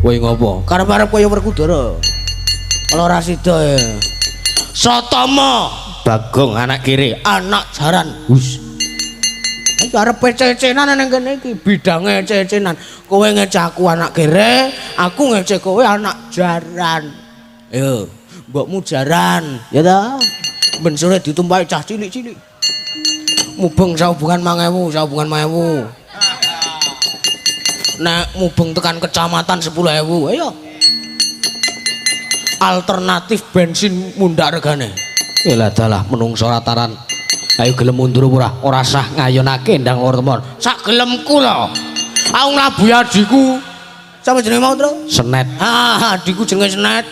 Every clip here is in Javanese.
Kowe ngopo? Karep-arep kaya Werkudara. Kalau ora sida ya. Sotama Bagong anak kiri, anak jaran. Hus. Iki arep cecenan ning kene iki, bidange cecenan. Kowe ngecek aku anak kiri, aku ngecek kowe anak jaran. Ayo, mbokmu jaran, ya ta? Ben sore ditumpahi cah cilik-cilik. Mubeng sauhubungan 1000, sauhubungan 1000. Nek mubeng tekan kecamatan 10.000, ayo. Alternatif bensin mundak regane. Lah dalah menungso rataran. Ayo gelem mundur ora? Ora sah ngayonake ndang lor temon. Sak gelemku lho. Aku nglabuhi adiku. Sapa jenenge mau, Tru? Senet. Ah, adiku jenenge Senet.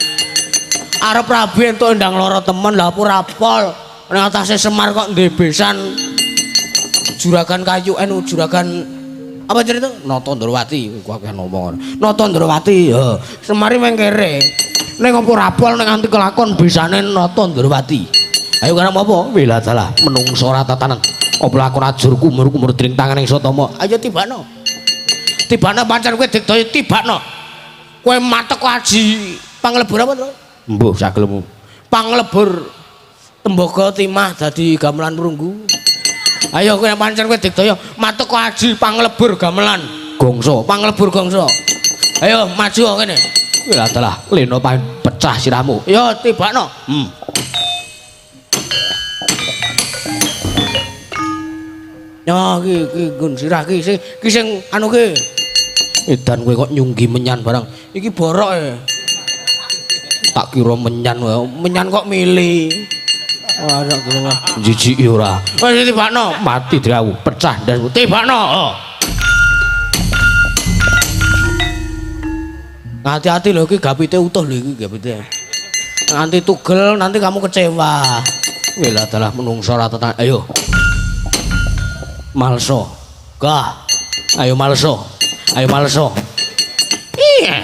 Arep rabi entuk ndang loro temen lha ora pol. Ning atase Semar kok ndek besan. Juragan kayu juragan apa jenenge itu? Nata Ndrawati. Ku akeh ngomong. Nata Ndrawati, ya. Semari meng kere. Ning apa rapol ning nganti kelakon besane Nata Ndrawati. Ayo karep apa? Wela dalah menungso ora tatanan. Apa lakon ajur kumur-kumur dring tangan ing Sotama. Ayo tibakno. Tibakno pancen kowe digdaya tibakno. Kowe matek aji panglebur apa to? Mbuh sagelemu. Panglebur tembaga timah dadi gamelan perunggu. Ayo kowe pancen kowe digdaya matek aji panglebur gamelan gongso, panglebur gongso. Ayo maju kene. Wela dalah leno pecah sirahmu. Yo tibakno. Ya iki nggon sirah ki sing anu ki. Edan kowe kok nyunggi menyan barang. Iki borok e. Tak kira menyan wae. Menyan kok mili. Ora gelem jijiki ora. Wis tibakno, mati drawu, pecah ndas tibakno. Hati-hati lho iki gapite utuh lho iki gapite. Nanti tugel nanti kamu kecewa. Wela dalah menungso ra tenan. Ayo. Malso. Kah. Ayo malso. Ayo malso. Iya.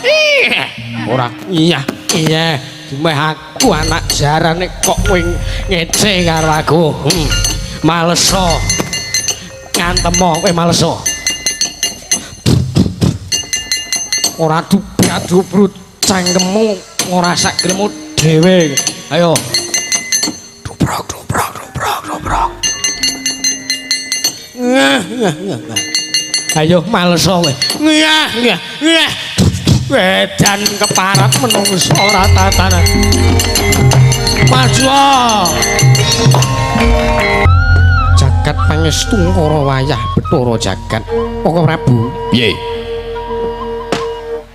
Iya. Ora iya. Iya. Meh aku anak jarane kok kowe ngece karo aku. Malso. Ngantemo kowe malso. Ora dubrut cangkemmu ora sak gelemu dhewe. Ayo. Dubrok. Ayo malso kowe. Ngah. Wedan keparat menungso ora tatanan. Maju. Jagat pangestu karo wayah Bathara Jagat. Koko Prabu. Piye?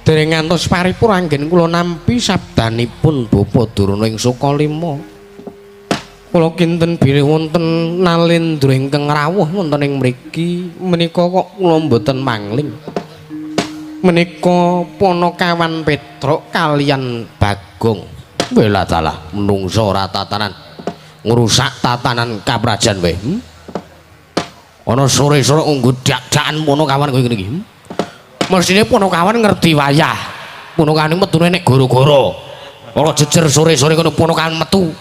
Dereng ngantos paripurna anggen kula nampi sabdanipun Bapa Durna ing Sukalima. Kula kinten bilih wonten nalendra ingkang rawuh wonten ing mriki menika kok kula mboten mangling. Menika Panakawan Petruk kalian Bagong. Wela dalah menungso ora tatanan ngrusak tatanan kaprajan wae. Ana sore-sore nggo dak-dakan Panakawan kowe ngene iki. Mesthine Panakawan ngerti wayah. Panakawan metune nek goro-goro. Ora jejer sore-sore kono Panakawan metu.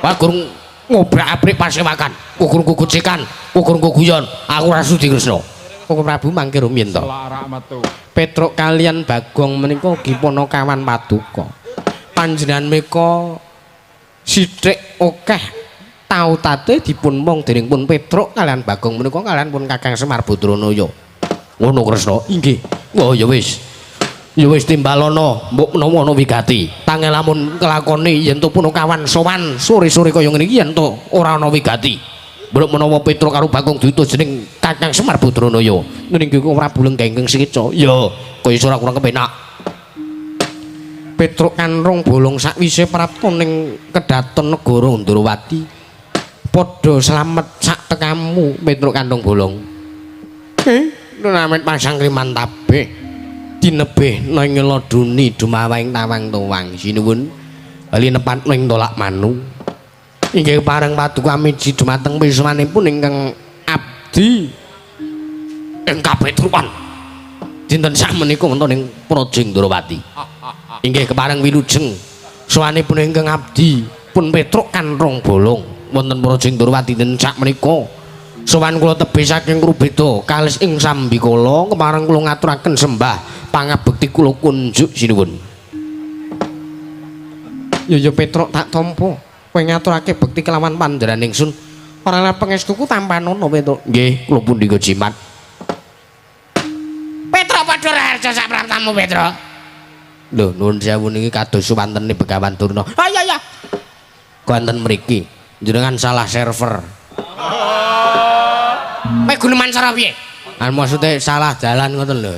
Wah gurung ngobrak-abrik pasewakan, kukur kukucikan, kukur guyon. Aku ora sudi Kresna. Koko Prabu mangke rumiyin to. Petruk kalian Bagong menika ugi Panakawan Paduka. Panjenengan menika sithik akeh tautate dipun mong dening pun Petruk kalian Bagong menika kalian pun Kakang Semar Badranaya. Ngono Kresna. Inggih. Oh ya wis. Ya wis timbalono, mbok menawa ana wigati. Tangel lamun kelakoni yen to Panakawan sowan sore-sore kaya ngene iki yen to ora ana wigati. Mbok menawa Petruk karo Bagong diutus jeneng Kakang Semar Badranaya. Niki kok ora buleng kengkeng sica. Ya, kaya ora kurang kepenak. Petruk kanrong bolong sakwise prapta ning kedaton negara Ndrawati. Padha slamet sak tekamu Petruk kantong bolong. Namet pasang kriman tabeh dinebeh nang ngeloduni dumawaing tawang tuwang sinuwun bali nepat ning tolak manu inggih pareng paduka miji dumateng piswanipun ingkang abdi ing Kapetrukan dinten sakmenika wonten ing Praja Ndrawati inggih kepareng wilujeng sawanipun ingkang abdi pun Petruk Kanrong Bolong wonten Praja Ndrawati dinten sakmenika Sowan kula tebih saking Rubeda kalis ing Sambikala kemareng kula ngaturaken sembah pangabekti kula kunjuk sinuwun. Ya Petruk tak tampa kowe ngaturake bekti kelawan panjenengan ingsun ora ana pangestuku tanpa nono Petruk. Nggih kula pundika jimat. Petruk padha raharja sak praptamu Petruk. Lho nuwun sewu niki kados wantene Begawan Durna. Ah ya. Wonten mriki jenengan salah server. Mek Guneman Sara piye? Maksude salah dalan ngoten lho.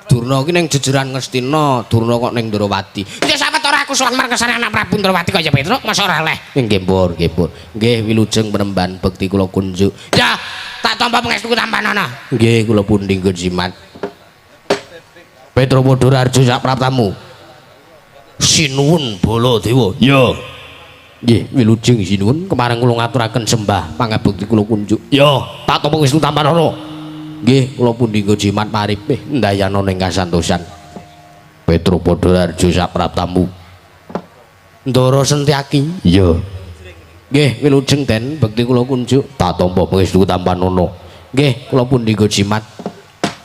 Durna ki ning jejeran Ngastina, Durna kok ning Ndrawati. Ya sampe ora aku sowan markasane anak Prabu Ndrawati kaya Petruk, masa ora leh. Nggih, Pur, nggih, Pur. Nggih, wilujeng penemban bekti kula kunjuk. Ya, tak tampa pangestuku tampanana. Nggih, kula pundi jimat. Petruk Padharjo sak praptamu. Sinuwun Baladewa. Ya. Nggih, wilujeng sinuwun kemareng kula ngaturaken sembah pangabekti kula kunjuk. Ya, tak tampa Wisnu tampanana. Nggih, kula pundi jimat maripih ndayana ning kasantosan. Petruk Padharjo sak praptamu. Ndara Sentyaki. Ya. Nggih, wilujeng den bekti kula kunjuk tak tampa pangestu tampanana. Nggih, kula pundi jimat.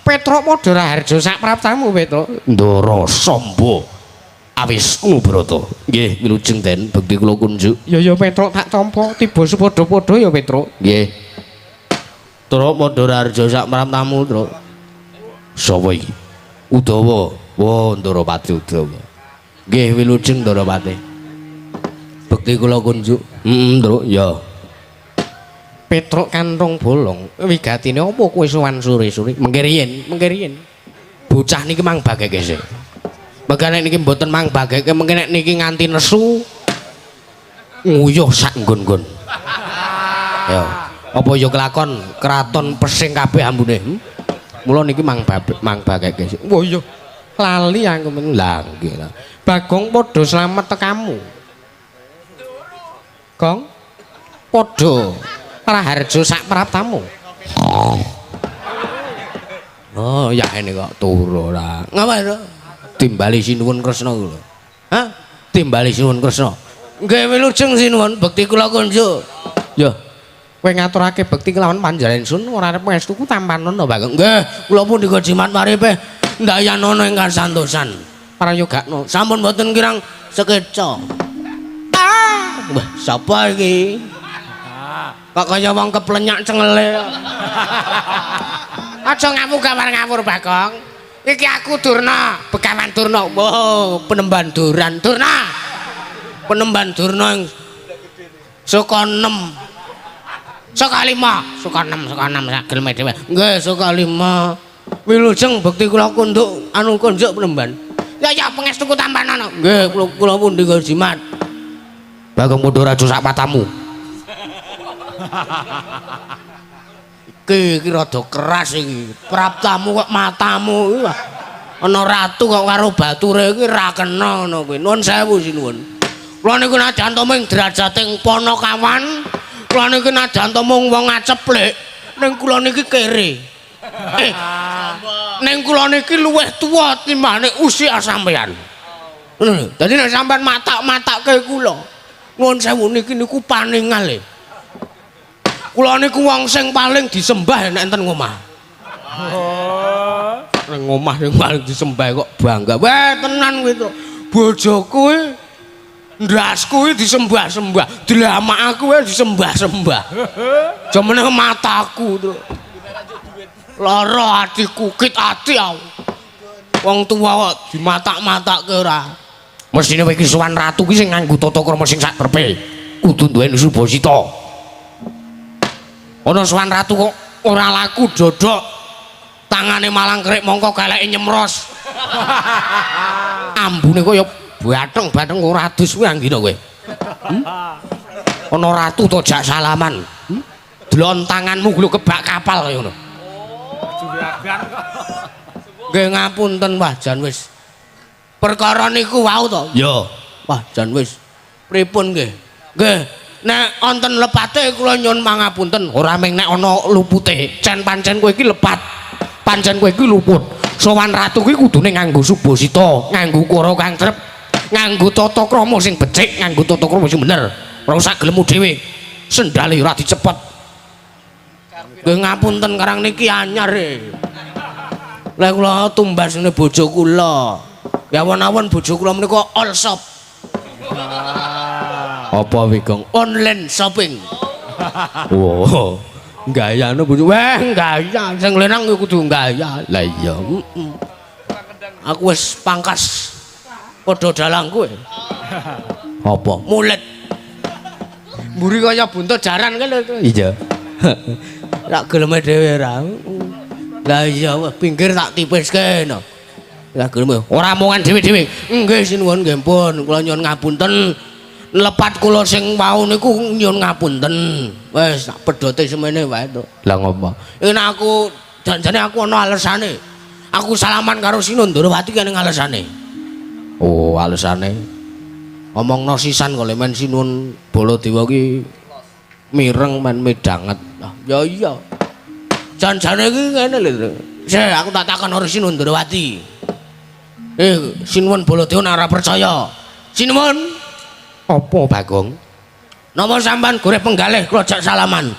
Petruk Padharjo sak praptamu Petruk. Ndara Samba awis ngubrata. Nggih, wilujeng den bekti kula kunjuk. Ya Petruk tak tampa tiba sepadha-padha ya Petruk. Nggih. Truk Padharjo sak praptamu Truk. Sapa iki? Udawa. Wah, Ndarawati Udawa. Nggih, wilujeng Ndarawati. Bekti kula kunjuk. Truk, ya. Petruk Kanthong Bolong, wigatine apa kowe sowan sore-sore? Mengke riyen. Bocah niki mang bageke sik. Megane niki mboten mang bageke, mengke nek niki nganti nesu nguyuh sak nggon-nggon. Ya. Apa ya kelakon kraton pesing kabeh ambune. Mula niki mang bageke sik. Wah iya. Lali aku men. Lah nggih. Bagong padha slamet tekamu. Gong padha raharja sak praptamu. Oh, ya ini kok turu ora. Ngapa to? Timbali sinuwun Kresna kula. Hah? Timbali sinuwun Kresna. Nggih wilujeng sinuwun bekti kula kunjuk. Ya. Kowe ngaturake bekti kelawan panjenengan sun ora arep pangestuku tampanana Bagong. Nggih, kula pun digojimat maripih ndayanana ing kasantosan. Prayogakna sampun mboten kirang sekeca. Wah, sapa iki? Kok kaya wong keplenyak cengele. Aja ngawur-ngawur Bagong. Iki aku Durna, Begawan Durna. Oh, penemban Duran Durna. Penemban Durna Suka 6. Suka 5 sak gelem dhewe. Nggih, suka 5. Wilujeng bekti kula kunduk anu kunjuk penemban. Ya pangestuku tampanana. Nggih, kula pundi jimat. Bagong Padharjo sak patamu. Iki rada keras iki. Praptamu kok matamu. Ana ratu kok karo bature iki ra kena ngono kuwi. Nuwun sewu sinuwun. Kula niku najan to ming derajating Panakawan. Kula niki najan to mung wong ngaceplik, ning kula niki kere. Ning kula niki luwih tuwa timbang usia sampean. Ngono. Dadi nek sampean matak-matakke kula, nuwun sewu niki niku paningal. Kula niku wong sing paling disembah nek enten ngomah. Ning omah sing paling disembah kok bangga. Weh tenan kuwi to. Bojoku ndasku disembah-sembah, dilamaku disembah-sembah. Jamane mataku to. Lara atiku, kit ati aku. Wong tuwa kok dimatak-matakke ora. Mesine kowe iki sowan ratu ki sing nganggo tata krama sing sak trepe. Kudu duweni Subasita. Ana sowan ratu kok ora laku dodok. Tangane malang kerik mongko galeke nyemros. Ambune kaya bateng-bateng ora adus kuwi anggina kowe. Ana ratu to jak salaman. Delon tanganmu lho kebak kapal kaya ngono. Nggih ngapunten Wah jan wis. Perkara niku wau to? Ya. Wah jan wis. Pripun nggih? Nggih. Nek wonten lepate kula nyuwun pangapunten. Ora mung nek ana lupute. Pancen kowe iki lepat. Pancen kowe iki luput. Sowan ratu kuwi kudune nganggo Subasita, nganggo ukara kang trep. Nganggo tata krama sing becik, nganggo tata krama sing bener. Ora usah gelem dhewe. Sendale ora dicepet. Nggih ngapunten karang niki anyar e. Lah kula tumbasne bojo kula. Ya awon-awon bojo kula menika all shop. Apa wigong online shopping. Wow. Gayane bojo. Wah, gaya sing lenang kudu gaya. Lah iya, Aku wis pangkas padha dalang kowe. Apa? Mulet. Mburi kaya buntut jaran kan lho. Iya. Tak geleme dhewe ra. Lah iya pinggir tak tipiske no. Lah geleme ora omongan dhewe-dhewe. Nggih sinuwun nggih pun kula nyuwun ngapunten. Lepat kula sing wau niku nyuwun ngapunten. Wis tak pedote semene wae to. Lah ngopo? Yen aku janjane aku ana alesane. Aku salaman karo Sinundrawati kene alesane. Oh, alesane. Omongno sisan kok men Sinuwun Baladewa ki mireng men medanget. Ya iya. Janjane iki ngene lho. Sik aku tak takon karo Sinundrawati. Sinuwun Baladewa ora percaya. Sinuwun apa Bagong? Napa sampean golek penggalih kula jak salaman?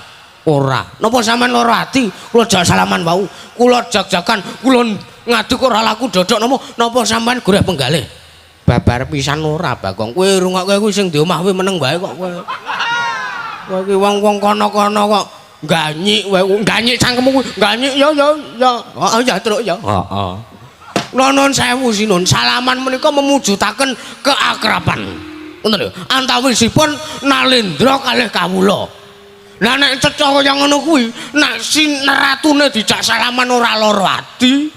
Ora. Napa sampean lara ati kula jak salaman wau? Kula jag-jagan, kula ngaduk ora laku dodok napa sampean golek penggalih? Babar pisan ora Bagong. Kowe rungokke kuwi sing di omah kowe meneng wae kok kowe. Kowe iki wong-wong kono-kono kok ganyik wae, ganyik cangkemmu kuwi, ganyik ya. Heeh ya truk ya. Heeh. Nuwun sewu Sinun, salaman menika memujudaken keakraban. Ngoten lho, antawisipun Nalendra kalih kawula. Lah nek ceca kaya ngono kuwi, nek ratune dijak salaman ora lara ati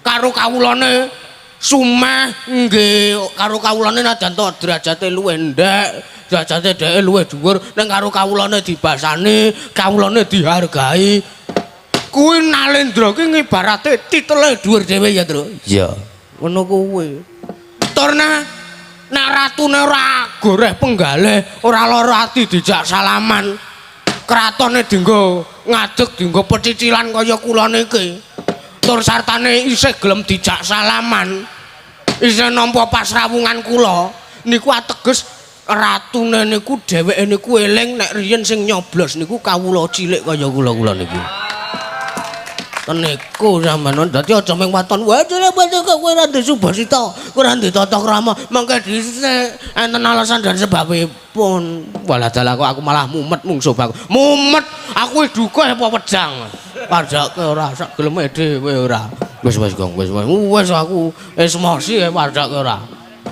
karo kawulane Sumeh nggih, karo kawulane najan to derajate luwih ndek, derajate dheke luwih dhuwur, nek karo kawulane dibasani, kawulane dihargai. Kuwi Nalendra ki ngibarate titele dhuwur dhewe ya, Tru. Iya. Ngono kuwi. Turna nek ratune ora goreh penggalih, ora lara ati dijak salaman. Kratone dienggo ngadeg, dienggo pecicilan kaya kula niki. Tur sartane isih gelem dijak salaman. Isih nampa pasrawungan kula. Niku ateges ratune niku dheweke niku eling nek riyen sing nyoblos niku kawula cilik kaya kula-kula niki. Niku sampeyan dadi aja mung waton wae kowe ora ndek subasita, kowe ora ndek tata krama, mangke dhisik enten alasan dan sebabipun. Walah dalah kok aku malah mumet mungsuh Bagong. Mumet aku duka apa wedang. Pardake ora sak geleme dhewe ora. Wis Gong, wis aku emosi pardake ora.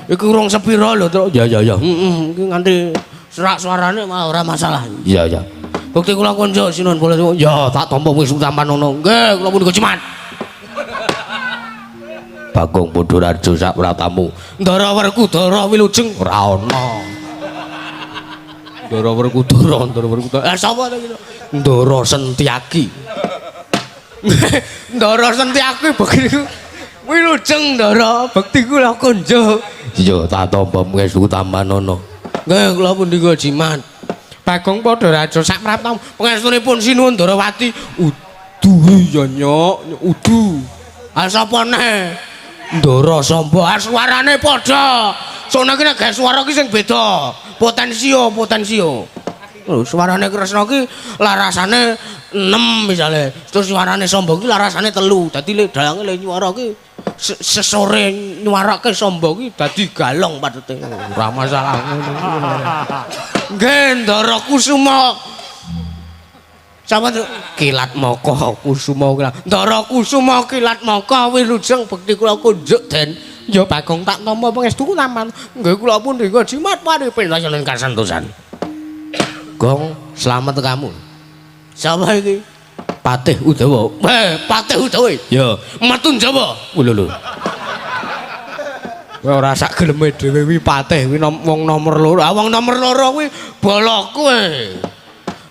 Iki urung sepira lho, Tru. Ya. Iki nganti serak suarane ora masalah. Iya. Bukti kula konjuk Sinuwun Baladewa. Ya, tak tampa wis sampean ngono. Nggih, kula punika cimat. Bagong Podorarjo sak pratamu. Ndara Werkudara wilujeng ora ana. Ndara Werkudara. Lah sapa to iki? Ndara Sentyaki. Ndara Sentyaki begitu. Wilujeng Ndara, bekti kula konjuk. Iya, tak tampa wis sampean ngono. Nggih, kula punika cimat. Bagong Podorarjo sak praptam pangestunipun Sinuwun Ndrawati. Udu ya nyok, udu. Ah sapa neh? Ndara Samba. Suarane padha. Sono iki nek gawe swara ki sing beda. Potensio. Lho suarane Kresna ki larasane 6 misale. Terus suarane Samba ki larasane 3. Dadi lek dalange le nyuara ki sesore nyuarake Samba ki dadi galong patete. Ora masalah ngono. Nggih Ndara Kusuma. Sama Kilat Maka Kusuma Kilat. Ndara Kusuma Kilat Maka wilujeng bekti kula kunjuk den. Ya Bagong tak tampa pangestu taman. Nggih kula pun nika jimat paripindayan kasantosan. Gong, selamat kamu. Siapa iki? Patih Udawa. Patih Udawa. Ya, Matun Jawa. Lho. Kowe ora sak geleme dhewe kuwi patih kuwi wong nomor 2. Wong nomor 2 kuwi bolok kowe.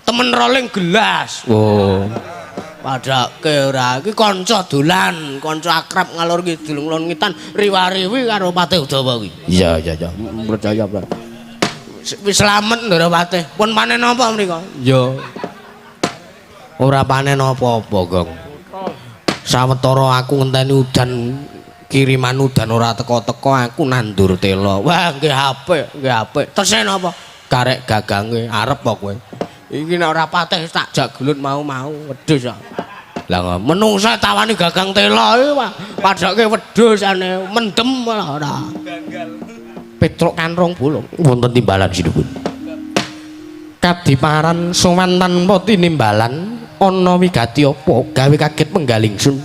Temen rolling gelas. Oh. Padake ora iki kanca dolan, kanca akrab ngalor kidul nglon ngitan riwariwi karo Patih Udawa kuwi. Iya. Percaya, Pak. Wis slamet Ndrawati. Pun panen apa mriko? Ya. Ora panen apa-apa, Gong. Sawetara aku ngenteni udan kiriman udan ora teko-teko aku nandur telo. Wah, nggih apik. Tesen apa? Karek gagange arep apa kowe? Iki nek ora patih tak jak gelut mau-mau wedhus kok. Lah menungsa tawani gagang tela iki padake wedhus ane mendem malah ora. Petruk kanrong bolong wonten timbalan sinipun. Kadiparan sowan tanpa tinimbalan ana wigati apa gawe kaget penggaling sun.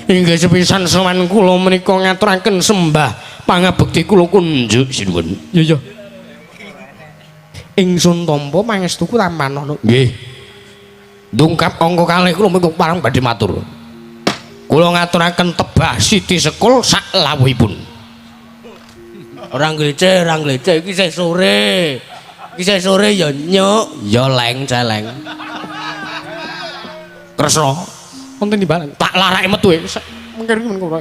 Inggih sepisan sowan kula menika ngaturaken sembah pangabekti kula kunjuk sinuwun. Iya. Ingsun tampa pangestuku rampanono. Nggih. Ndungkap angka kalih kula menika parang badhe matur. Kula ngaturaken tebah Siti Sekul sak lawuhipun. Ora ngleceh iki isih sore. Isih sore ya nyuk, ya leng celeng. Kresna wonten timbalan tak larake metu mengkir men kula.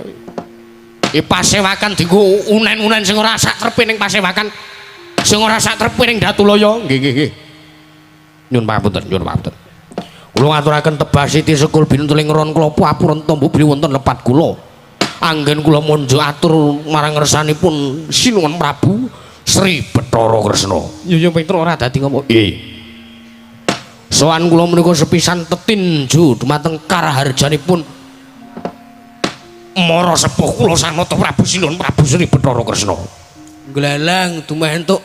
Pasewakan dienggo unen-unen sing ora sak trepe ning pasewakan. Sing ora sak trepe ning Datulaya. Nggih. Nyuwun pangapunten. Kula ngaturaken tebah Siti Sekul bintuling ron kula purun tombo beli wonten lepat kula. Anggen kula monjo atur marang ngersanipun Sinuwun Prabu Sri Bathara Kresna. Ya Petruk ora dadi ngomong. Nggih. Sowan kula menika sepisan tetinju dumateng karaharjanipun Mara sepuh kula Sanata Prabu Sinuwun Prabu Sri Bathara Kresna. Gleleng dumeh entuk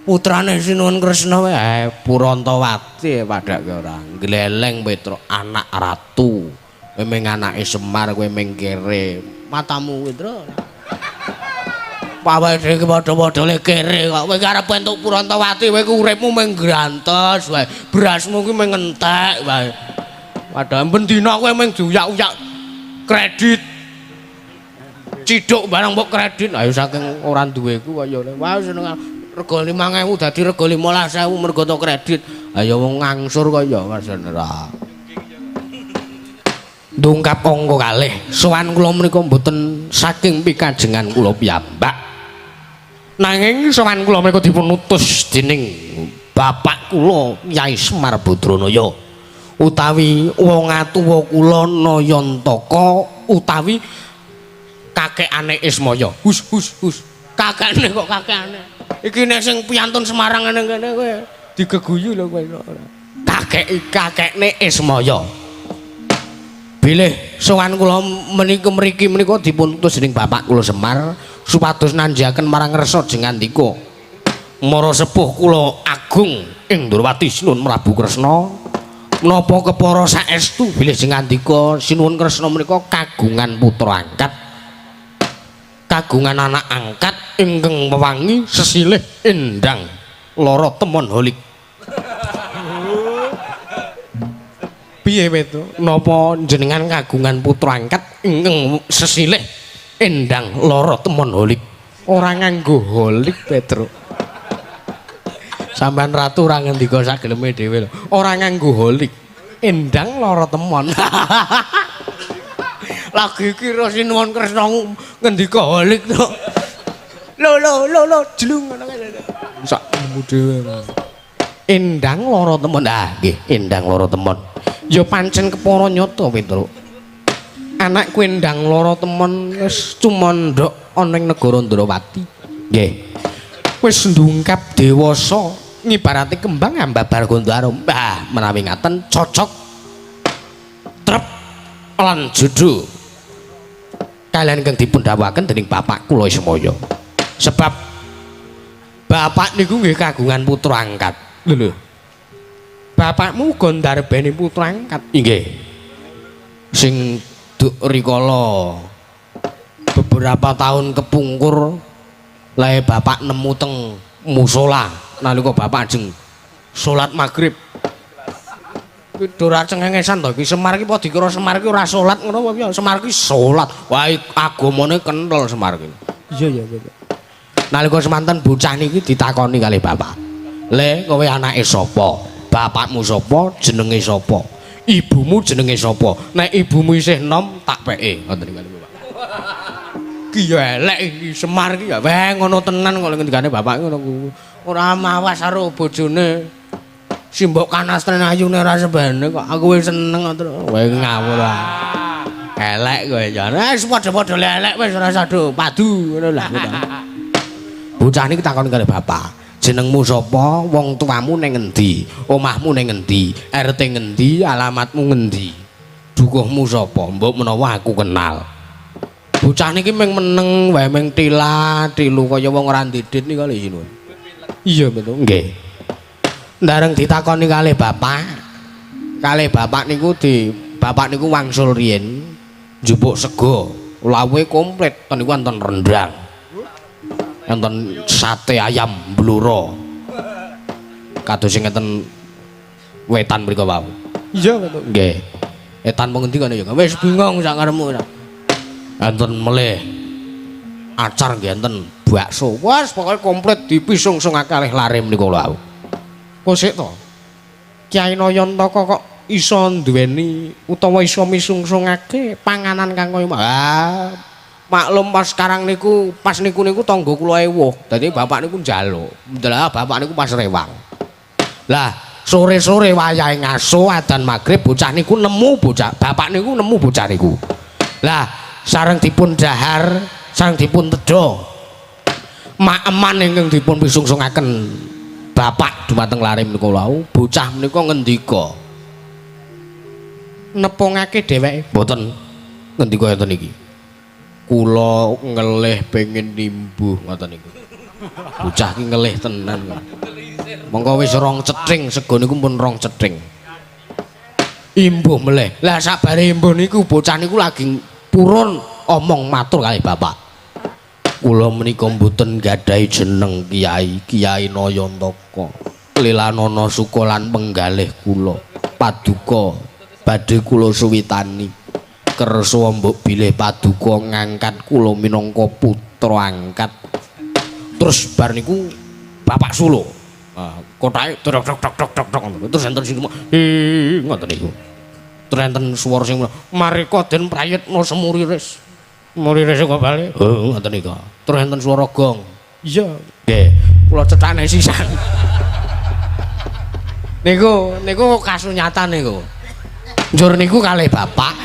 putrane Sinuwun Kresna wae Purantawati padake ora. Gleleng Petruk anak ratu. Kowe meng anake Semar kowe meng kere. Matamu Petruk. Pawe iki padha-padha le kere kok kowe arep entuk Purantawati kowe ku uripmu meng grantes wae. Berasmu ki meng entek wae. Padahal bendina kowe meng diuyak-uyak kredit. Ciduk barang mbok kredit. Ayo saking ora duweku kaya wae seneng rega 5.000 dadi rega 15.000 mergo to kredit. Ayo wong ngangsur kaya ora. Ndungkap angka kalih sowan kula menika mboten saking pikajengan kula piyambak. Nanging sowan kula menika dipun utus dening bapak kula Kyai Semar Badranaya utawi wong atuwa kula Nayantaka utawi kakekane Ismaya. Hus. Kakekane kok kakekane. Iki nek sing piantun Semarang ngene kene kowe digeguyu lho kowe. Kakekne Ismaya. Bilih sowan kula mriki menika dipun utus dening bapak kula Semar supados nanjaken marang Resa jengandika Mara sepuh kula agung ing Ndrawati Sinuwun Prabu Kresna menapa kepara saestu bilih jengandika Sinuwun Kresna menika kagungan putra angkat kagungan anak angkat ingkang wewangi sesilih endang lara temon holik. Piye Petruk? Napa jenengan kagungan putra angkat ingkang sesilih endang lara temon holik? Ora nganggo holik Petruk. Sampeyan ratu ora ngendika sageleme dhewe lho. Ora nganggo holik. Endang lara temon. Lagi iki Sinuwun Kresna ngendika holik to. Lho jlung ngono kae. Sak nemu dhewe. Endang lara temon. Ah nggih, endang lara temon. Ya pancen kepara nyata Petruk. Anakku endang lara temon wis cumandhok ana ing negara Ndrawati. Nggih. Wis ndungkap dewasa ngibarate kembang ambabar Gondarum. Bah, menawi ngaten cocok trep lan judu kalian ingkang dipun dawuhaken dening bapak kula Ismaya. Sebab bapak niku nggih kagungan putra angkat. Lho. Bapakmu Gondarbeni putra angkat. Nggih. Sing rikala beberapa tahun kepungkur lae bapak nemu teng musala nalika bapak ajeng salat magrib. Ora cengengesan to iki Semar iki padha dikira Semar iki ora salat ngono apa piye? Semar iki salat. Wah agamane kenthel Semar iki. Iya. Nalika semanten bocah niki ditakoni kalih bapak. Le kowe anake sapa? Bapakmu sapa? Jenenge sapa? Ibumu jenenge sapa? Nek ibumu isih enom tak peke. Ngoten niku Pak. Ki elek iki Semar iki ya weh ngono tenan kok ngendikane bapak ngono ku. Ora mawas karo bojone. Simbok kanastren ayune ora sebene kok aku wis seneng terus. Weh ngawur ah. Elek kowe ya. Wis padha-padha elek wis ora usah do padu ngono lah. Bocah niki takon karo bapak. jenengmu sapa, wong tuamu ning ngendi, omahmu ning ngendi, RT ngendi, alamatmu ngendi, dukuhmu sapa, mbok menawa aku kenal. Bocah niki mung meneng wae mung tilu kaya wong ora ndidit nika lho sinu. Iya betul nggih. Ndareng ditakoni kalih bapak. Kalih bapak niku bapak niku wangsul riyen njupuk sego, lawuhe komplit, ten niku wonten rendang. Wonten sate ayam bluro. Kados sing ngeten wetan mriku wau. Iya betul. Nggih. Etan mung ngendi kono ya? Wis bingung sak karepmu. Enten melih acar nggih enten bakso. Wes pokoke komplit dipisung-sungake kalih lare menika lho. Kok sik to? Kyai Nayantaka kok iso duweni utawa iso misung-sungake panganan kang kaya maklum pas sekarang niku pas niku tangga kula ewuh. Dadi bapak niku njaluk. Lah bapak niku pas rewang. Lah sore-sore wayahe ngaso adzan magrib bocah niku nemu bapak niku nemu bocah niku. Lah sareng dipun dahar, sareng dipun tedha. Mak eman ingkang dipun pisung-sungaken bapak dumateng lare menika wau, bocah menika ngendika. Nepungake dheweke mboten ngendika enten iki. Kula ngelih pengin nimbuh ngoten niku. Bocah ki ngelih tenan. Monggo wis rong cething sego niku pun rong cething. Imbuh meleh. Lah sabare imbuh niku bocah niku lagi purun omong matur kalih bapak. Kula menika mboten gadhahi jeneng Kiai Nayantaka. Lelanana suka lan penggalih kula. Paduka badhe kula suwitani. Kersa mbok bilih paduka ngangkat kula minangka putra angkat. Terus bar niku bapak Solo. Kotake tok terus enten sing ngoten niku. Terus enten swara sing marika den prayitna semuriris. Muriris kok bali. Ngoten niku. Terus enten swara gong. Iya. Nggih. Kula cethane sisan. Niku kasunyatan niku. Njur niku kalih bapak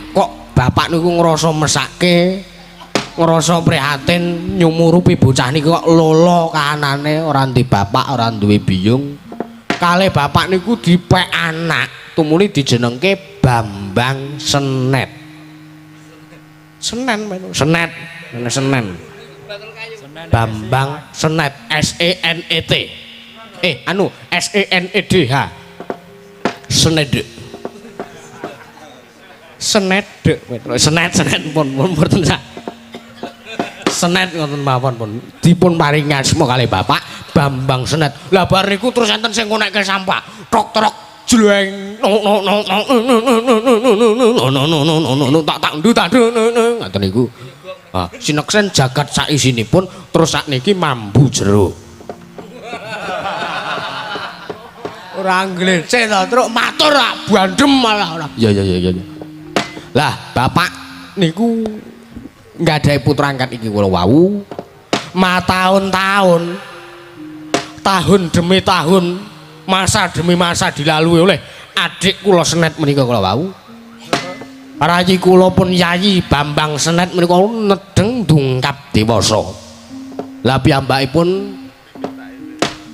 kok bapak niku ngrasa mesake, ngrasa prihatin nyumurupi bocah niku kok lolo kahanane ora duwe bapak, ora duwe biyung. Kalih bapak niku dipek anak, tumuli dijenengke Bambang Senet. Senen men. Senet. Bambang Senet SENET. SENEDH. Senet pun mboten sak. Senet ngoten mawon pun dipun paringi asma kalih bapak Bambang Senet. Lah bar niku terus enten sing ngonekke sampah. Tok-tok jleng. Tak ngoten niku. Sineksen jagat sak isinipun terus sakniki mambu jero. Ora nglece to, truk matur rak bandem malah ora. Iya. Lah bapak niku nggadahi putra angkat iki kula wau. Tahun-tahun tahun demi tahun, masa demi masa dilalui oleh adik kula Senet menika kula wau. Rayi kula pun Yayi Bambang Senet menika nedeng dungkap dewasa. Lah piyambakipun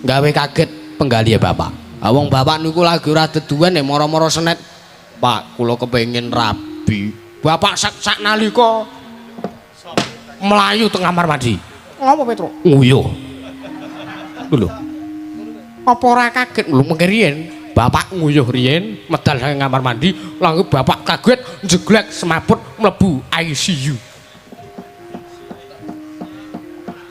gawe kaget penggalih bapak. Wong bapak niku lagi ora deduwen mara-mara Senet. Pak, kula kepengin rabi. Bapak sak nalika melayu teng kamar mandi. Ngapa Petro? Nguyuh. Lho. Apa ora kaget lho mengke riyen bapak nguyuh riyen medal saking kamar mandi, langsung bapak kaget jeglek semaput mlebu ICU.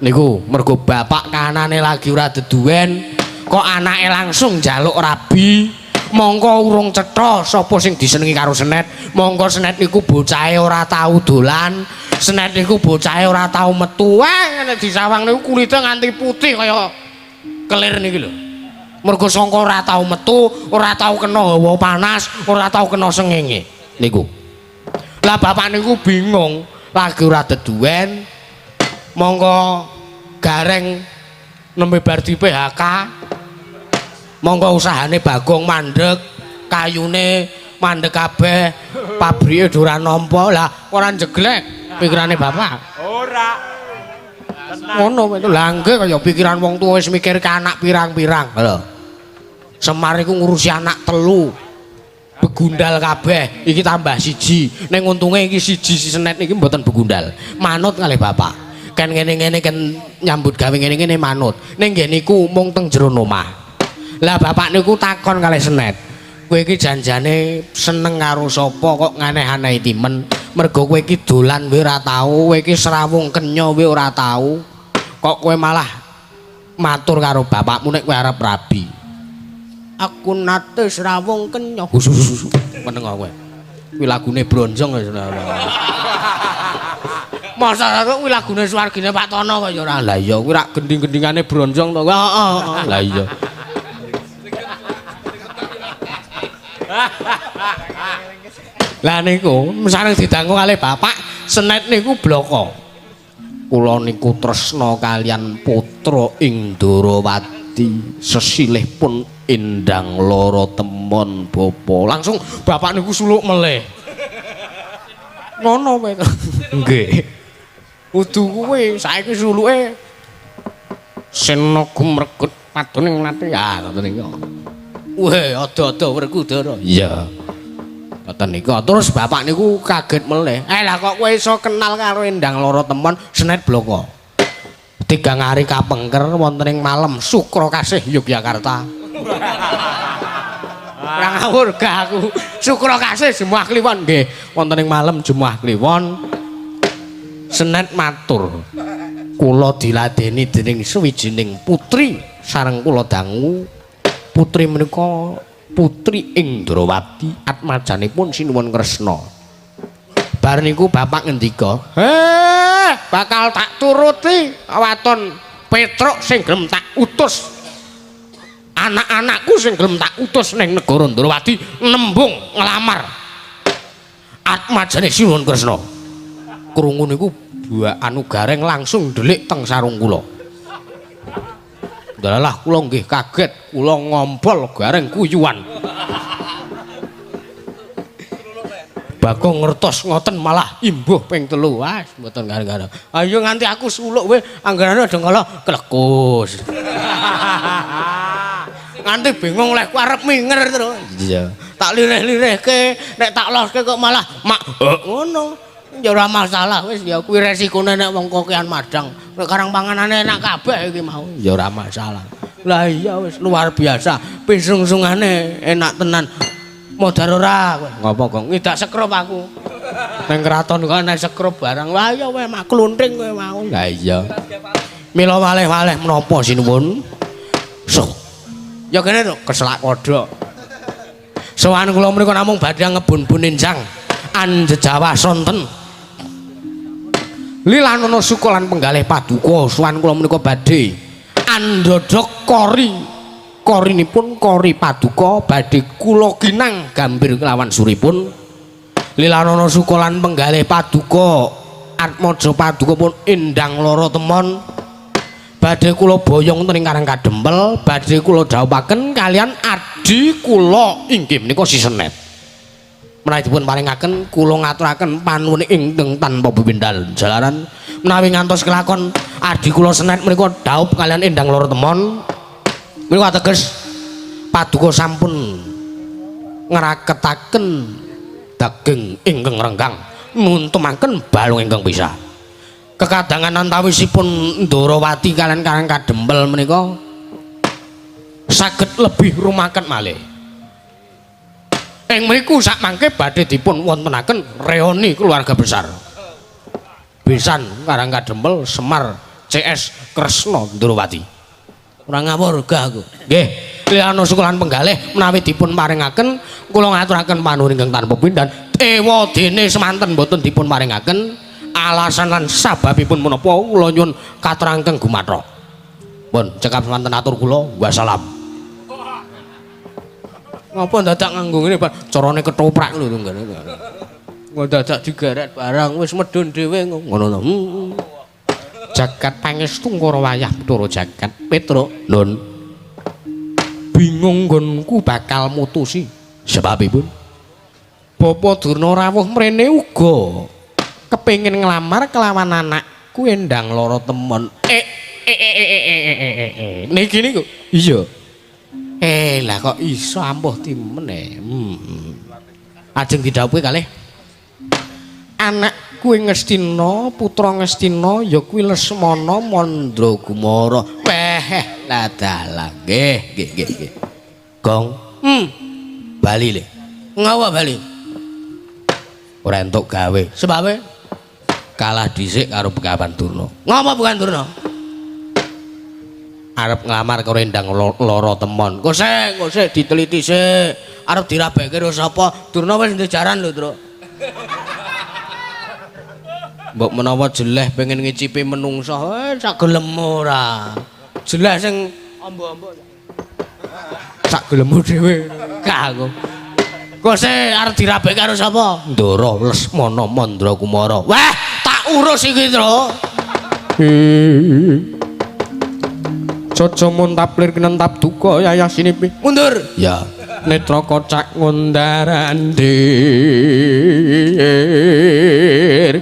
Niku mergo bapak kahanane lagi ora deduwen, kok anake langsung njaluk rabi. Monggo urung cetha sapa sing disenengi karo Senet. Monggo Senet niku bocahe ora tau dolan. Senet niku bocahe ora tau metu. Ngene disawang niku kulite nganti putih kaya kelir niki lho. Mergo sangka ora tau metu, ora tau kena hawa panas, ora tau kena srengenge niku. Lah bapak niku bingung, lagi ora deduwen. Monggo gareng nembe bar di PHK. Monggo usahane Bagong mandeg, kayune mandeg kabeh, pabrike ora nampa. Lah ora jeglek pikirane bapak. Ora. Ngono itu langge kaya pikiran wong tuwa wis mikir ke anak pirang-pirang. Lho. Semar iku ngurusi anak telu. Begundal kabeh, iki tambah siji. Ning untunge iki siji si Senet iki mboten begundal. Manut kalih bapak. Kan ngene-ngene kan nyambut gawe ngene-ngene manut. Ning nggih niku mung teng jero omah. Lah bapak niku takon kalih Senet. Kowe iki janjane seneng karo sapa kok nganeh-aneh timen? Mergo kowe iki dolan kowe ora tau, kowe iki srawung kenya kowe ora tau. Kok kowe malah matur karo bapakmu nek kowe arep rabi. Aku nate srawung kenya. Meneng kowe. Kuwi lagune Bronjong wis. Masa kok kuwi lagune Suwargine Pak Tono kok ya ora. Lah iya kuwi rak gending-gendingane Bronjong to. Heeh. Lah iya. Lah niku sareng didangu kalih bapak Senet niku bloko. Kula niku tresna kalian putra ing Ndorowati sesilih pun endang lara temon bapa. Langsung bapak niku suluk meleh. Ngono kowe to. Nggih. Udu kuwe saiki suluke Sena gumregut padoning nate ya ngoten niku. Weh, ada-ada Werkudara. Iya. Ngoten niku. Terus bapak niku kaget meleh. Lah kok kowe iso kenal karo endang lara temon Senet bloko. Tigang hari kapengker wonten ing Malem Sukrakasih Yogyakarta. Ora ngawur gak aku. Sukrakasih Jemuah Kliwon nggih. Wonten ing Malem Jemuah Kliwon. Senet matur. Kula diladeni dening sawijining putri sareng kula dangu. Putri menika putri ing Ndorowati atmajanipun sinuwun Kresna. Bar niku bapak ngendika, bakal tak turuti waton Petruk sing gelem tak utus. Anak-anakku sing gelem tak utus ning negara Ndorowati nembung nglamar atmajane sinuwun Kresna. Krungu niku anu gareng langsung delik teng sarung kula. Dalah kula nggih kaget, kula ngompol gareng kuyuan. Bagong ngertos ngoten malah imbuh ping 3. Wah, mboten gara-gara. Ayo nganti aku suluk kowe anggarane aja ngala klekus. Nganti bingung leh ku arep minger terus. Iya. Tak lirih-lirihke, nek tak loske kok malah mak ngono. Ya ora masalah wis ya kuwi resikone nek wong kokean madang. Nek karang panganane enak kabeh iki mau. Ya ora masalah. Lah iya wis luar biasa. Pisungsungane enak tenan. Modar ora kowe. Ngopo kok ngidak sekrup aku. Ning kraton kok ana sekrup barang. Lah iya wae mak klunthing kowe mau. Lah iya. Mila waleh-waleh menapa sinuwun? So. Ya kene to keselak kodhok. Sowan kula menika namung badhe ngebun-bun enjang anjejawa sonten. Lilanono sukolan penggalih paduka sowan kula menika badhe andodok kori. Korinipun kori paduka badhe kula kinang gambir kelawan suripun. Lilanono sukolan penggalih paduka atmaja paduka pun endang lara temon. Badhe kula boyong wonten ing Karang Kadempel, badhe kula dhawuhaken kalian adi kula inggih menika Si Senet. Menawi dipun paringaken kula ngaturaken panuwun ingkang tanpa bebendal jalaran menawi ngantos kelakon adi kula Senet menika dhawuh kalian endang lara temon menika ateges paduka sampun ngraketaken daging ingkang renggang nuntumaken balung ingkang pisah. Kekadangan antawisipun Ndorowati kalian Karang Kadempel menika saged lebih rumaket malih. Ing mriku sak mangke badhe dipun wontenaken reoni keluarga besar. Besan Karang Kadempel Semar CS Kresna Ndorowati. Ora ngawur gak aku. Nggih, liyana sekolahan penggalih menawi dipun paringaken kula ngaturaken panuwun ingkang tanpa pindhan. Ewa dene semanten boten dipun paringaken alasan lan sababipun menapa kula nyuwun katerangken gumathra. Pun cekap semanten atur kula wassalam. Ngapa dadak nganggo ngene, Pak? Carane ketoprak lho ngene. Kok dadak digaret barang wis medhun dhewe ngono lho. Jagat pangestu karo wayah Bathara Jagat Petruk. Nun. Bingung nggonku bakal mutusi sebabipun Bapak Durna rawuh mrene uga kepengin nglamar kelawan anak kuwi ndang lara temen. Niki niku. Iya. Lah kok iso ampuh timen Ajeng didhawuhi kalih. Anak kuwi Ngastina, putra Ngastina ya kuwi Lesmana Mandragumara. Lah dalah nggih. Gong. Bali le. Ngawa bali. Ora entuk gawe. Sebabe kalah dhisik karo Begawan Durna. Ngapa Begawan Durna? Arep nglamar karo Endang lara temon. Kosek diteliti sik. Arep dirabeke karo sapa? Durna wis ndejaran lho, Tru. Mbok menawa jeleh pengen ngicipi menungsa, sak gelem ora. Jeleh sing amba-amba. Sak gelemmu dhewe. Kanggo. Kosek arep dirabeke karo sapa? Ndara Lesmana Mandragumara. Wah, tak urus iki, Tru. Coco muntaplir kinentap duka yayah sinipi. Mundur. Ya. Netra kocak ngundarandir.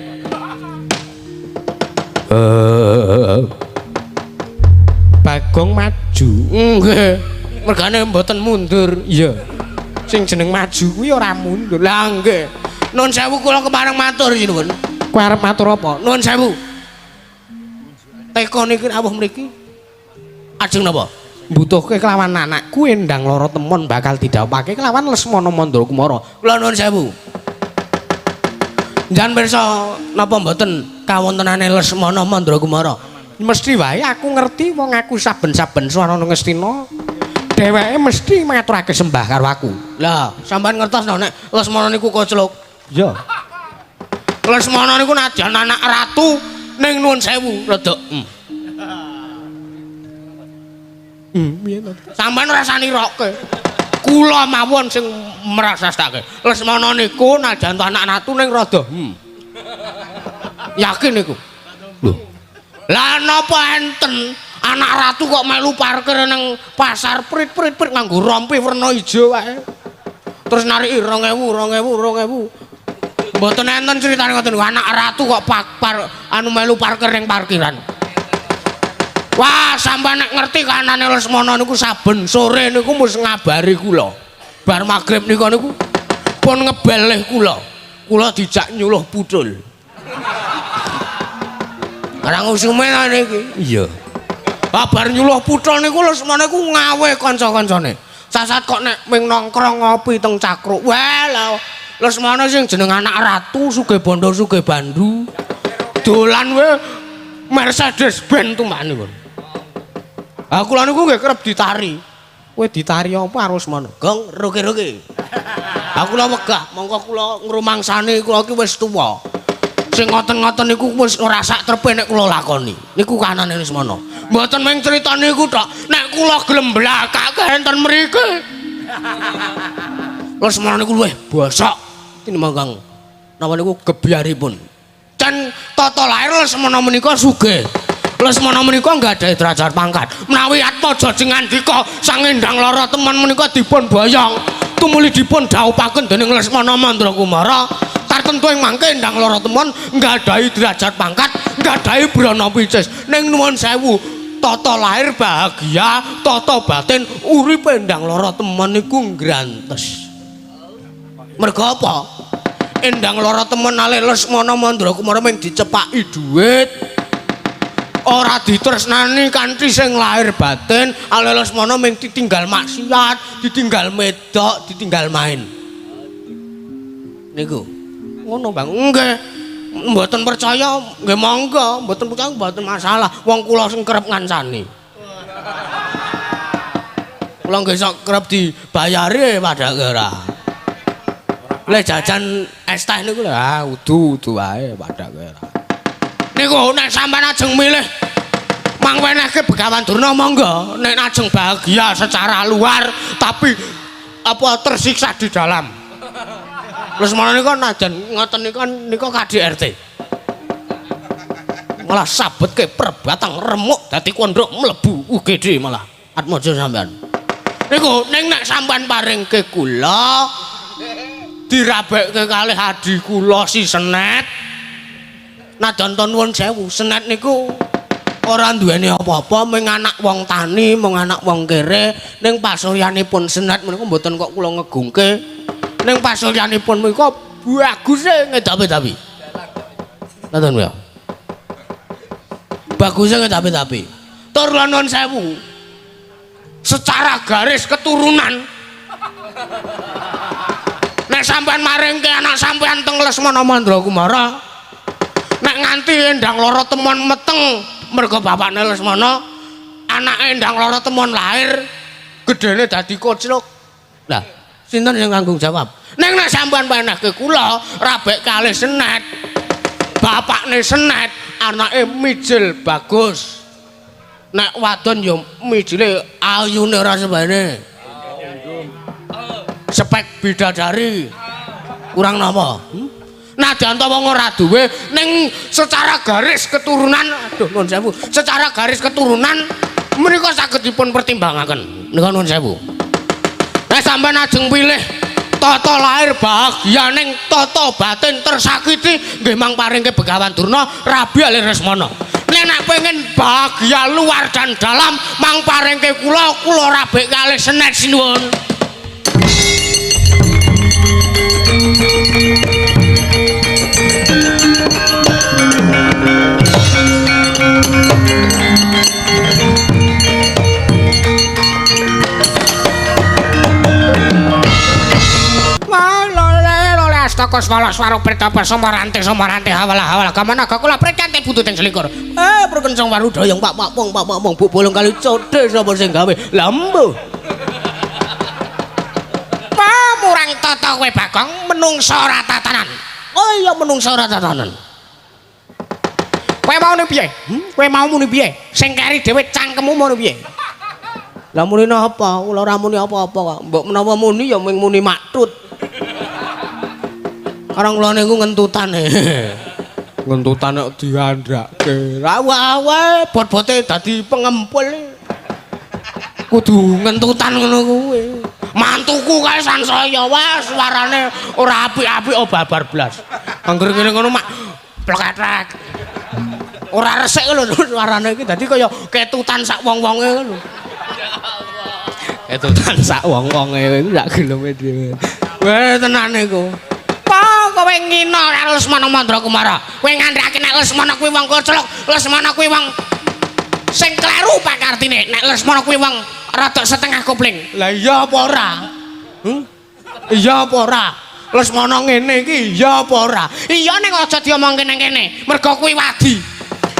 Bagong maju. Nggih. Mergane mboten mundur. Iya. Sing jeneng maju kuwi ora mundur. Lah nggih. Nuwun sewu kula kepareng matur sinuwun. Kowe arep matur apa? Nuwun sewu. Teko niki rawuh mriki. Ajeng napa? Mbutuhke kelawan anakku Endang lara temon bakal didhawuhake kelawan Lesmana Mandragumara. Kula nuwun sewu. Njan pirsa napa mboten kawontenane Lesmana Mandragumara? Mesti wae aku ngerti wong aku saben-saben suwana Ngastina dheweke mesti maturake sembah karo aku. Lah, sampean ngertos nek Lesmana niku kocluk? Iya. Lesmana niku najan anak ratu ning nuwun sewu rada sampean rasani rokke. Kula mawon sing merasastake. Lesmana niku najan anak ratu ning rada yakin niku. Lho. Lah napa enten anak ratu kok melu parkir nang pasar prit-prit nganggo rompi werna ijo wae. Terus nariki 2000. Mboten enten critane ngoten anak ratu kok melu parkir ning parkiran. Wah, sampeyan nek ngerti kanane Lesmana niku saben sore niku mesti ngabari kula. Bar magrib niku pun ngebeleh kula. Kula dijak nyuluh putul. Karang usume niki. Iya. Bar nyuluh putul niku Lesmana niku ngawe kanca-kancane. Sasat kok nek ming nongkrong ngopi teng Cakruk. Wah, lho. Lesmana sing jeneng anak ratu sugih bondo sugih bandu. Dolan we Mercedes Benz tumbane kon. Ah kula niku nggih kerep ditari. Kowe ditari apa karo Lesmana? Gong roke-roke. Aku kula wegah, mongko kula ngrumangsani kula iki wis tuwa. Sing ngoten-ngoten niku wis ora sak trepe nek kula lakoni. Niku kanane Lesmana. Mboten mung crita niku tok. Nek kula gelem blakake enten mriki. Lesmana niku luwih bosok tinimbang napa niku gebyaripun. Dan tata lair Lesmana menika sugih. Lesmana menika nggadahi derajat pangkat. Menawi Atmaja ngandika sang Endang lara teman menika dipun boyong tumuli dipun dhawuhaken dening Lesmana Mandragumara, tartentu ing mangke Endang lara teman nggadahi derajat pangkat, nggadahi brana picis. Ning nuwun sewu, tata lair bahagia, tata batin urip Endang lara teman niku ngrantes. Mergo apa? Endang lara temen ale Lesmana Mandragumara mung dicepaki dhuwit. Ora ditresnani kanthi sing lahir batin, ale Lesmana mung ditinggal maksiat, ditinggal medok, ditinggal main. Niku. Ngono, Bang. Nggih. Mboten percaya, nggih monggo, mboten percaya mboten masalah. Wong kula sing kerep ngancani. Kula nggih sok kerep dibayari padake ora. Lek jajan es teh niku lho, udu wae padake ora. Niku nek sampean ajeng milih mangwenehke Begawan Durna monggo, nek ajeng bahagia secara luar tapi apa tersiksa di dalam. Lesmana niku najan ngoten niku KDRT. Malah sabetke perbatang remuk dadi kondhok mlebu UGD malah Atmaja sampean. Niku ning nek sampean paringke kula dirabekke kalih adi kula si Senet Nadyan nuwun sewu, senet niku ora duweni apa-apa, mung anak wong tani, mung anak wong kere, ning pasuryanipun senet menika mboten kok kula ngegungke. Ning pasuryanipun menika bagus ngedapi-dapi. Ngoten ya. Bagus ngedapi-dapi. Tur nuwun sewu. Secara garis keturunan nek sampean maringke anak sampean teng Lesmana Mandrakumara nek nganti endang lara temon meteng merga bapakne Lesmana anake endang lara temon lahir gedene dadi kocluk. Lah sinten sing tanggung jawab? Nek sampean penehke kula rabek kalih senet bapakne senet anake mijil bagus. Nek wadon ya mijile ayune ora sebane. Spek bidadari. Kurang napa? Nadyan ta wong ora duwe ning secara garis keturunan, aduh nuwun sewu. Secara garis keturunan menika saged dipun pertimbangaken. Nika nuwun sewu. Nek sampean ajeng pilih tata lahir bahagia ning tata batin tersakiti nggih mang paringke Begawan Durna Rabi Ali Lesmana. Nek pengen bahagia luar dan dalam mang paringke kula rabek kalih senet sinuwun. Astaka swala swara pritapa somarante hawala kamana kula pritante butut ing selikur. Perkencang warudayang pak mong bu bolong kali codhe sapa sing gawe. Lah embuh. Pamurang tata kowe Bagong menungsa ora tatanan. Oh iya menungsa ora tatanan. Kowe mau piye? Kowe mau muni piye? Sing keri dhewe cangkemmu mau piye? Lah muni napa? Kula ora muni apa-apa kok. Mbok menawa muni ya mung muni maktut. Karang kula niku ngentutan ngentutan nek diandrake rawa bot-bote dadi pengempul kudu ngentutan ngono kuwi mantuku kae sansaya wes suarane ora apik-apik babar blas angger ngene ngono mak pleketrek ora resik lho suarane iki dadi kaya ketutan sak wong-wonge ngono ketutan sak wong-wonge iku sak geleme dhewe weh tenan niku kowe ngina karo Lesmana Mandrakumara. Kowe ngandhake nek Lesmana kuwi wong koclok, Lesmana kuwi wong sing kleru pakartine. Nek Lesmana kuwi wong rada setengah kopling. Lah iya apa ora? Iya apa ora? Lesmana ngene iki iya apa ora? Iya ning aja diomongke nang kene. Mergo kuwi wadi.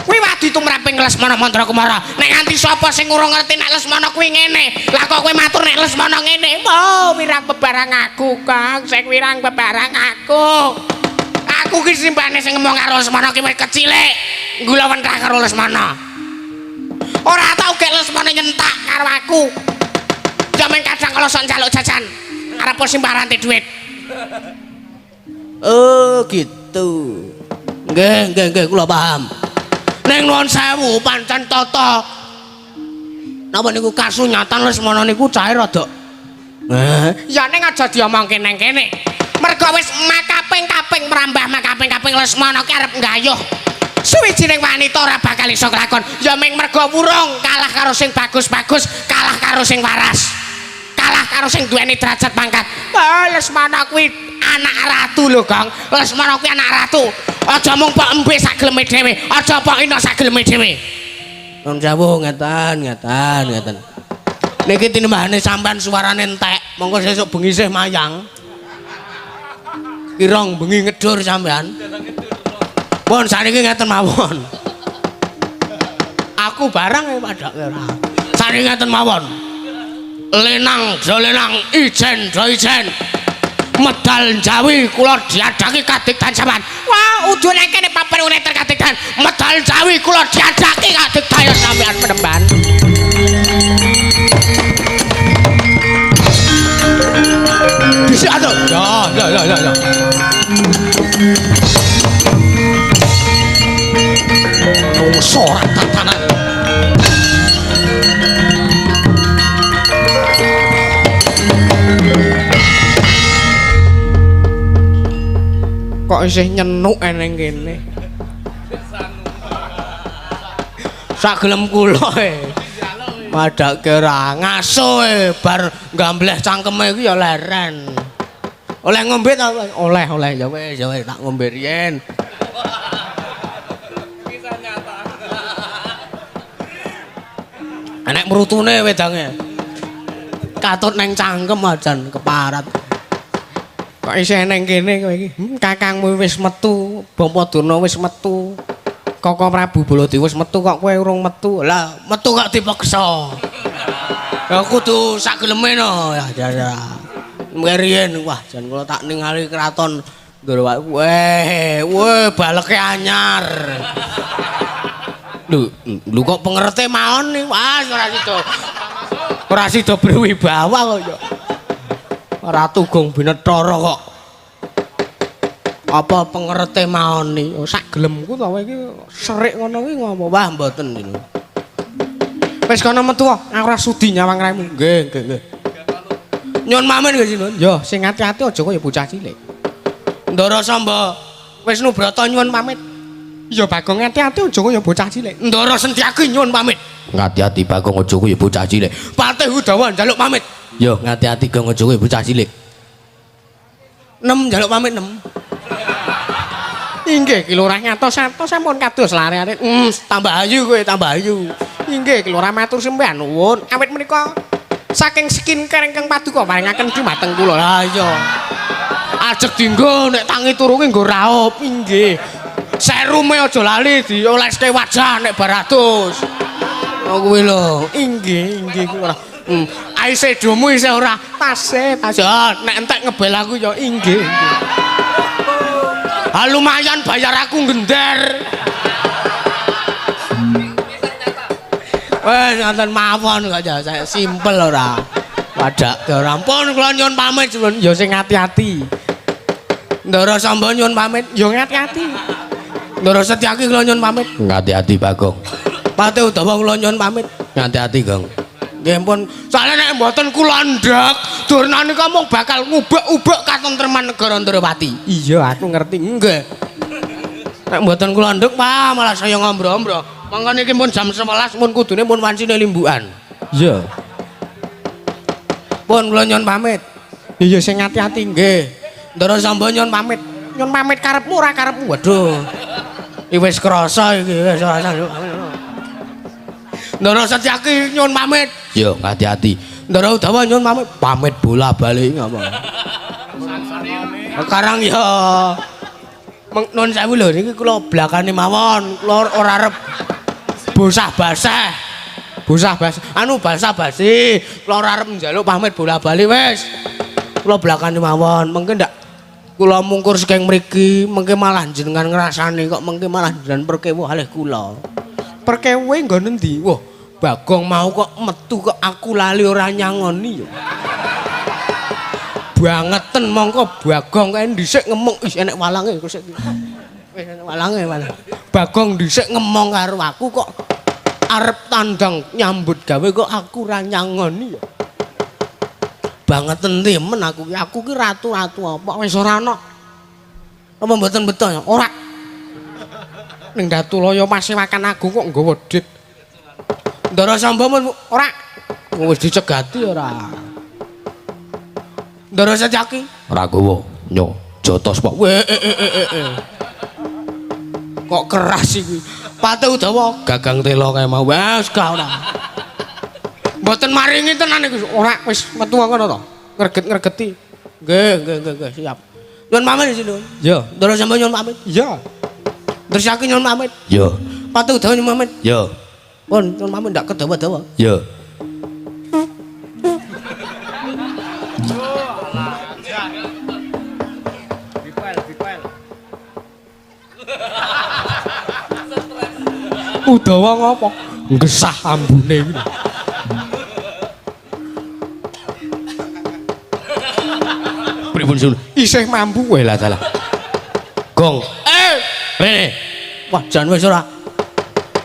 Kuwi wadi tumraping Lesmana Mandrakumara. Nek nganti sapa sing ora ngerti nek Lesmana kuwi ngene, lah kok kowe matur nek Lesmana ngene. Oh, wirang bebarang aku, Kang. Sing wirang bebarang aku. Aku ki simpane sing ngomong karo Lesmana ki wis kecilik. Ngulawan karo Lesmana. Ora tau gek Lesmana nyentak karo aku. Jaman kadang kalau sok njaluk jajan, arep simparante duit. Oh, gitu. Nggih, kula paham. Ning nuwun sewu pancen tata napa niku kasunyatan Lesmana niku cair rada ya ning aja diomongke nang kene mergo wis makaping-kaping merambah makaping-kaping Lesmana ki arep nggayuh suwijining wanita ora bakal iso kelakon ya ming mergo wurung kalah karo sing bagus-bagus kalah karo sing waras kalah karo sing duweni derajat pangkat Lesmana kuwi anak ratu lho Kang Lesmana kuwi anak ratu aja mung pok embe sak geleme dhewe aja pok ina sak geleme dhewe Nun sewu ngeten niki tinembane sampean suarane entek monggo sesuk bengi isih mayang kirong bengi ngedur sampean pun saniki ngeten mawon aku barang padake ora saniki ngeten mawon lenang jolenang ijen do ijen medal Jawi kula diadhaki kadiktan sampean. Wah, udun nek kene papan uneter kadiktan. Medal Jawi kula diadhaki kadiktan sampean penemban. Dhisik ato. Ya. Nungso tatanan. Kok isih nyenuk eneng kene sak gelem kula madake ora ngaso bar gambleh cangkeme iku ya leren. Oleh ngombe ta? Oleh ya wis tak ngombe riyen. Bisa nyata. Nek mrutune wedange. Katut neng cangkem ajan keparat. Kok isih neng kene kowe iki? Kakangmu wis metu, Bampadurna wis metu. Koko Prabu Baladewa wis metu kok kowe urung metu. Lah, metu kok dipaksa. Ya kudu sak geleme no. Ya. Meriyen wah jan kula tak ningali kraton Ndoro weh baleke anyar. Lho kok pengerete maon nih. Wah, ora sida berwibawa kok ya. Ratu Gong Binetara kok. Apa pengerete maon nih? Sak gelemku to iki serik ngono kuwi ngopo? Wah, mboten niku. Wis kono metu kok, aku ora sudi nyawang raimu. Nggih. Nyuwun pamit nggih Sinun. Yo, sing ati-ati aja kaya bocah cilik. Ndara Samba wis nubrata nyuwun pamit. Ya Bagong ati-ati aja kaya bocah cilik. Ndara Sentyaki nyuwun pamit. Ngati-ati Bagong aja kaya bocah cilik. Patih Udawa njaluk pamit. Yo, ngati-ati Gong aja kaya bocah cilik. Nem njaluk pamit nem. Inggih Ki Lurah ngantos-antos sampun kados lare-lare. Tambah ayu kowe, tambah ayu. Inggih Ki Lurah matur sembah nuwun. Awit menika saking skincare ingkang paduka paringaken dhumateng kula. Lah iya. Ajeg dienggo nek tangi turu ki nggo raup. Inggih. Serume aja lali dioleske wajah nek baratus. Oh kuwi lho. Inggih Ki Lurah. Aisedomu isih ora tasih. Nek entek ngebel aku ya inggih. Lumayan bayar aku gender. Wes ngoten mawon kok ya saya simpel ora. Padake ora ampun kula nyuwun pamit ya sing ati-ati. Ndara Samba nyuwun pamit ya ngati-ati. Ndara Setyaki kula nyuwun pamit. Ngati-ati Bagong. Patih Udawa kula nyuwun pamit. Ngati-ati Gong. Nggih ampun, soalnya nek mboten kula ndhak, durna nika mung bakal ngubek-ubek katentreman negara Ndrawati. Iya, aku ngerti. Nggih. Nek mboten kula ndhek, wah malah saya ngombro-ombro. Mangka niki pun jam 11 mun kudune pun wancine limbukan. Iya. Pun kula nyuwun pamit. Iya sing ati-ati nggih. Ndara Samba nyuwun pamit. Nyuwun pamit karepmu ora karepmu. Waduh. Iki wis krasa iki wis krasa. Ndara Setyaki nyuwun pamit. Yo hati-hati. Ndara Udawa nyuwun pamit. Pamit bola bali ngapa. Sekarang ya nuwun sewu lho niki kula blakane mawon. Kula ora arep bosah-basah. Bosah-basah. Anu basa-basi. Kula ora arep njaluk pamit bola bali wis. Kula blakane mawon. Mengke ndak kula mungkur saking mriki, mengke malah jenengan ngrasani kok mengke malah jenengan perkewo kalih kula. Perkewe nggo nendi? Wah, Bagong mau kok metu kok aku lali ora nyangoni ya. Bangeten mongko Bagong kae dhisik ngemong wis enek walange wis enek walange malah. Bagong dhisik ngemong karo aku kok arep tandang nyambut gawe kok aku ora nyangoni ya. Bangeten temen aku ki ratu-ratu apa wis ora ana. Apa mboten beto ya? Ora. Ning Datulaya Pasewakan Agung kok nggawa dit. Ndara Samba ora wis dicegati ora. Ndara Setyaki ora gowo nyo jotos kok. Kok keras iki. Patih Udawa gagang tela kae mau wis gak ora. Mboten maringi tenan iki ora wis metu ngono to. Ngreget-ngregeti. Nggih siap. Nyuwun pamit sih Nun. Yo, Ndara Samba nyuwun pamit. Iya. Ndara Setyaki nyuwun pamit. Yo. Patih Udawa nyuwun pamit. Yo. Pun, nyuwun pamit ndak kedawa-dawa. Yo. Udawa ngopo? Ngesah ambune iki. Pripun sun? Isih mampu wae lah dalah. Gong. Rene. Wah, jan wis ora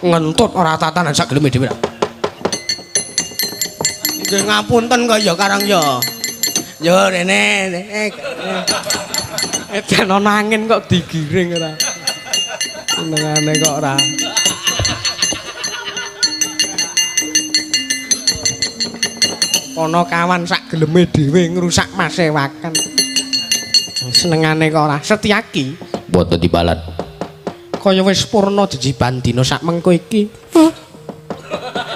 ngentut ora tatanan sak geleme dhewe. Nggih ngapunten kok ya Karang ya. Yo rene. Edan ana angin kok digiring ora. Senengane kok ora. Ana kawan sak geleme dhewe ngrusak masewakan. Senengane kok ora Setyaki. Mboten dibalan. Kaya wis purna jejiban dina sak mengko iki.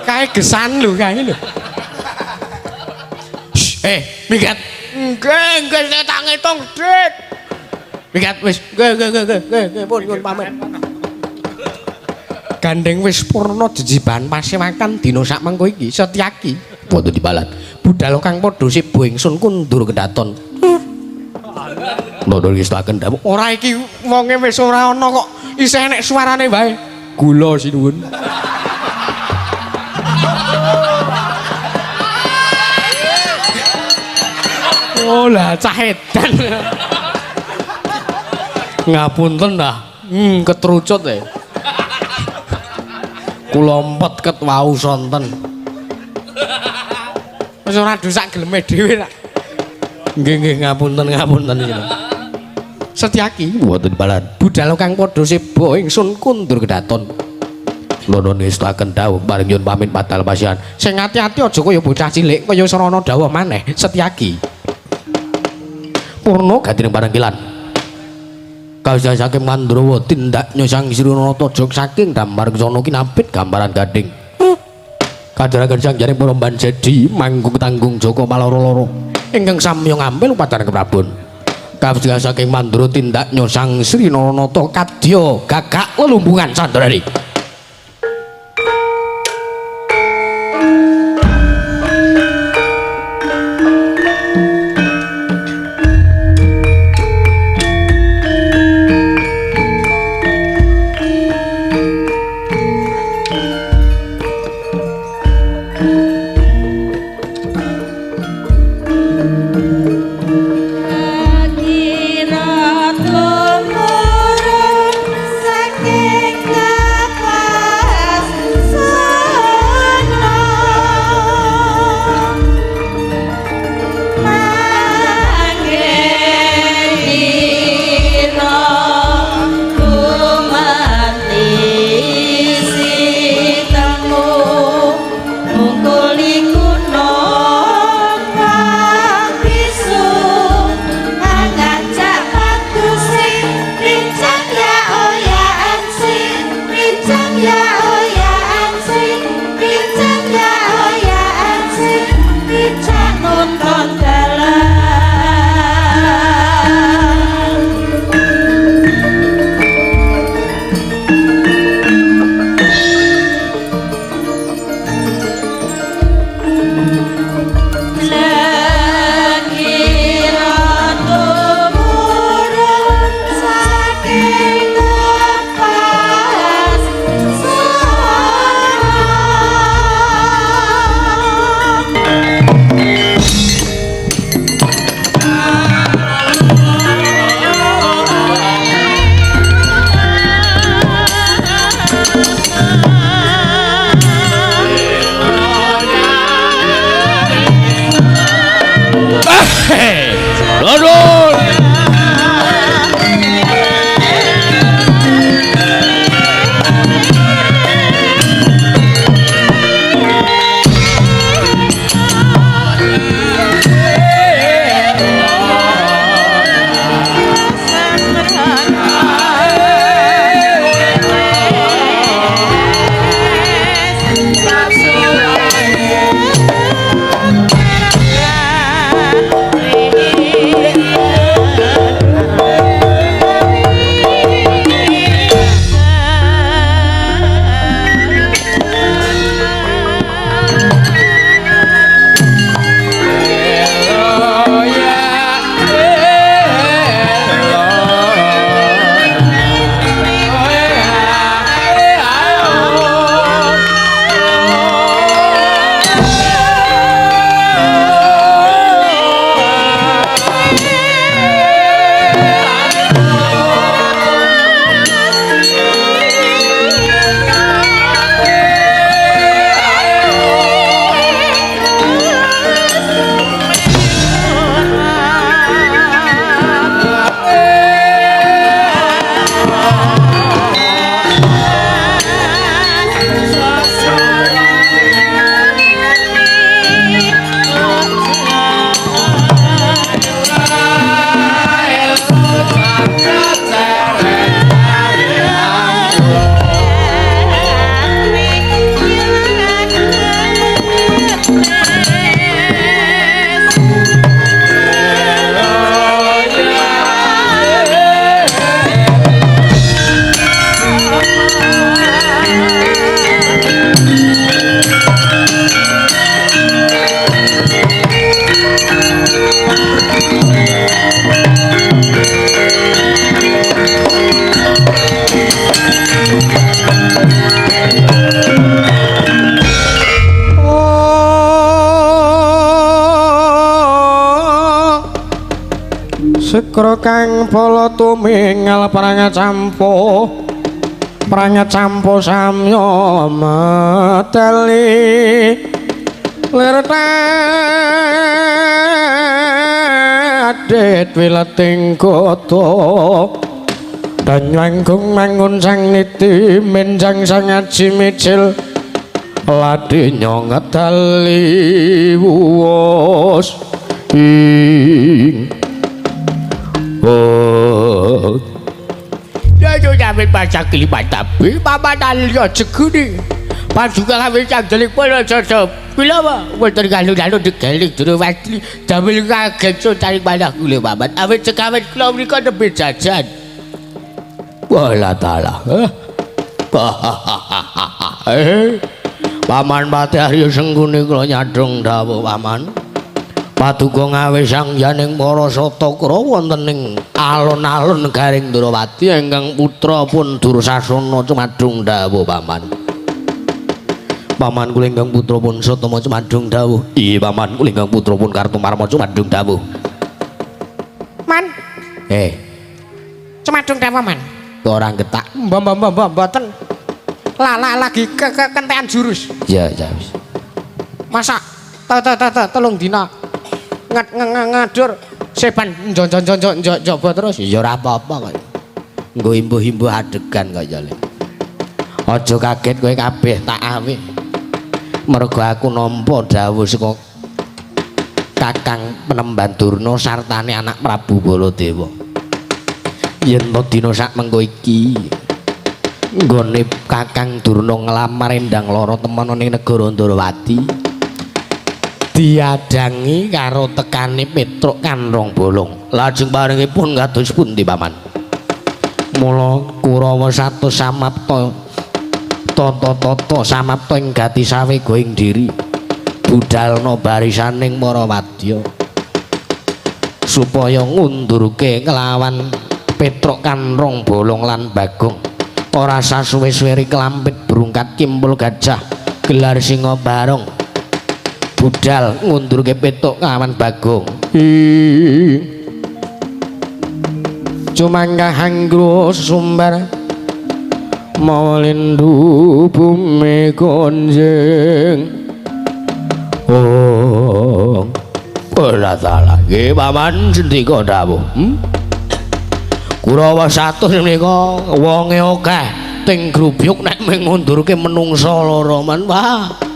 Kae gesan lho kae lho. Minggat. Nggih, tak ngitung, Dik. Minggat wis. Nggih, pun pamit. Gandeng wis purna jejiban pasewakan dina sak mengko iki Setyaki. Mboten dibalan. Budal kang padha sibu ingsun kundur kedaton. Lho iki staken damu. Ora iki wonge wis ora ana kok isih enek suarane wae. Gula sinuwun. Oh lah cah edan. Ngapunten dah. Ketrucut e. Kula empet ket wau sonten. Wis ora dosak geleme dhewe nak. Nggih ngapunten iki. Setyaki mboten balan. Budal kang padha sebo ingsun kundur kedaton. Lono nestaken dawuh paring nyuwun pamit padal pasihan. Sing ati-ati aja kaya bocah cilik kaya sarana dawuh maneh Setyaki. Purna gatining parengkilan. Kawisah saking Mandrawa tindak nyosang Srinata jog saking damar kesana kinapit gambaran gading. Kadharaken sang jaring para Banjedi manggung tanggung Jaka maloro-loro ingkang samya ngambil upacara keprabon. Kawisah saking Mandrawa tindak nyosang Srinata kadya gagak lelumpungan Sandrari. Saking Cakra kang pala tumingal prangacampo samya meteli lertadet wileting kota danyanggung mangun sang niti menjang sang aji micil ladi nyonget dali wuwos ing yo sampe baca kelipat tapi paman alya jeguni panjuga kami cangdelik pala jodoh bila apa wonten kalu-kalu digelik jero wadi damel kaget so cari panah kula paman awit cekawet kula mriko nembe jajan wala taala paman pati Arya Sengguni kula nyadhong dawuh paman paduka ngawe sangyaning para Satakra wonten ing alun-alun Garing Durawati ingkang putra pun Dursasana cumadung dawuh paman. Paman kula ingkang putra pun Satama cumadung dawuh. Iya paman kula ingkang putra pun Kartomarma cumadung dawuh. Man. Cumadung dawuh man. Orang getak. Mboten. Lagi kentekan jurus. Iya wis. Masa telung dina ngadur sepan njok terus ya ora apa-apa kok. Nggo imbuh-imbuh adegan kok jale. Aja kaget kowe kabeh tak awe. Mergo aku nampa dawuh saka Kakang Penemban Durna sartane anak Prabu Baladewa. Yen to dina sak mengko iki nggone Kakang Durna nglamar endang lara temen ning negara Ndrawati. Diadangi karo tekane Petruk Kandhong Bolong. Lajeng barengipun kados pundi paman? Mula Kurawa satus samapta tata samapta ing gati sawe going diri budalna barisaning para wadya supaya ngundurke kelawan Petruk Kandhong Bolong lan Bagong. Ora sasuwe-suwe kelampit brungkat kimpul gajah gelar singa barong budal ngundurke Petruk kawan Bagong. Cumangga hanggro sumbar malindu bumi konjeng. Ora salah nggih paman sendika dawuh. Kurawa satus menika wonge akeh ting grubyuk nek ngundurke menungsa lara man wah.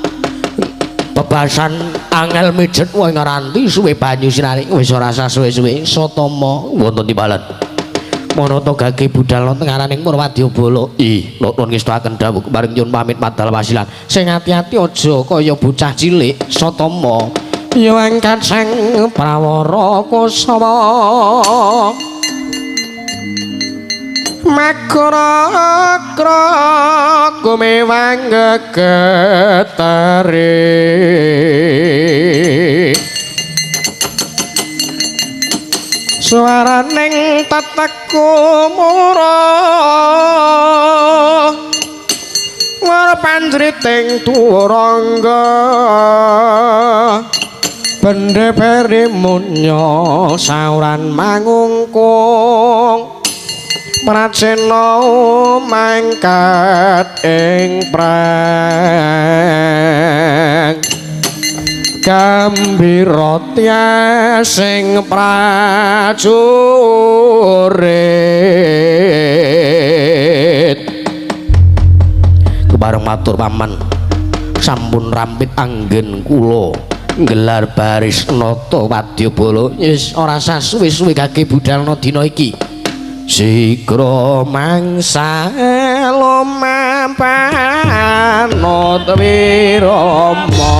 Bebasan angel mijet wae ngaranti suwe banyu sinaring wis ora sah suwe-suwe Satama wonten timbalan. Manata gage budal wonten ngaraning Purwadyabala. Nuwun ngestakaken dawuh paring nyuwun pamit madal wasilan. Sing ati-ati aja kaya bocah cilik Satama. Ya angkat sang prawara kusama. Makra-kra kumewang gegetare swaraning teteku murah warpanjriting turangga bendhe peri munya sauran mangungkung Pracena mangkat ing prang gambira sing prajurit kebareng matur paman sampun rampit anggen kula nggelar baris nata wadyabala wis ora sasuwe-suwe kake budalna dina iki Sikro mangsa lumampano Wirama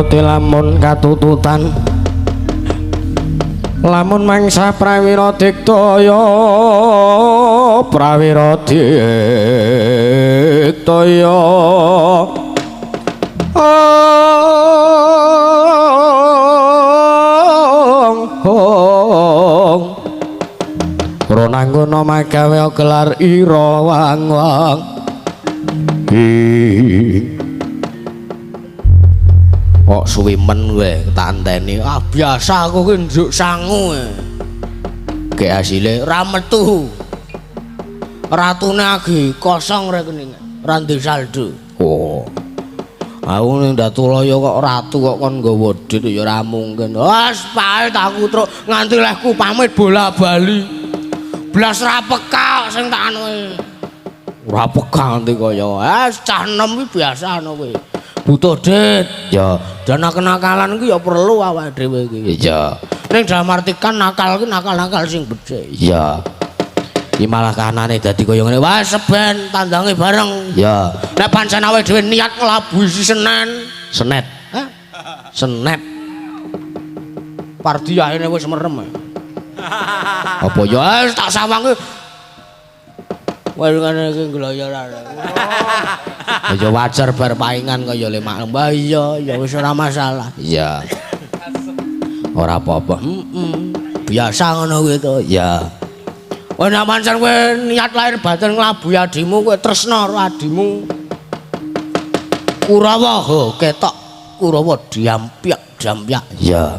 nuruti lamun katututan lamun mangsa prawira diktaya ora nanggono magawe gelar ira wang-wang kok suwi men kowe tak anteni biasa aku ki njuk sangu ge asile ra metu ratune agi kosong rekening ra ndek saldo aku ning Datulaya kok ratu kok kon nggawa dit ya ora mungkin wis pae aku truk nganti lehku pamit bola bali blas ra peka sing tak anu ora peka nganti kaya wis cah enom iki biasa ana kowe butuh dit ya dan kenakalan iki ya perlu awake dhewe iki ya ning dalam artikan nakal ki nakal-nakal sing becik ya iki malah kanane dadi kaya ngene wah seben tandange bareng ya nek pancen awake dhewe niat nglabuhi si senet pardiahene wis merem apa ya tak sawange wis ngene iki ngloyoran ya wajar bar paingan kaya le mak mbah iya ya wis ora masalah iya ora apa-apa biasa ngono kuwi to ya wis nek pancen kowe niat lahir batin nglabuhi adimu kowe tresna karo adimu Kurawa ketok Kurawa diampyak ya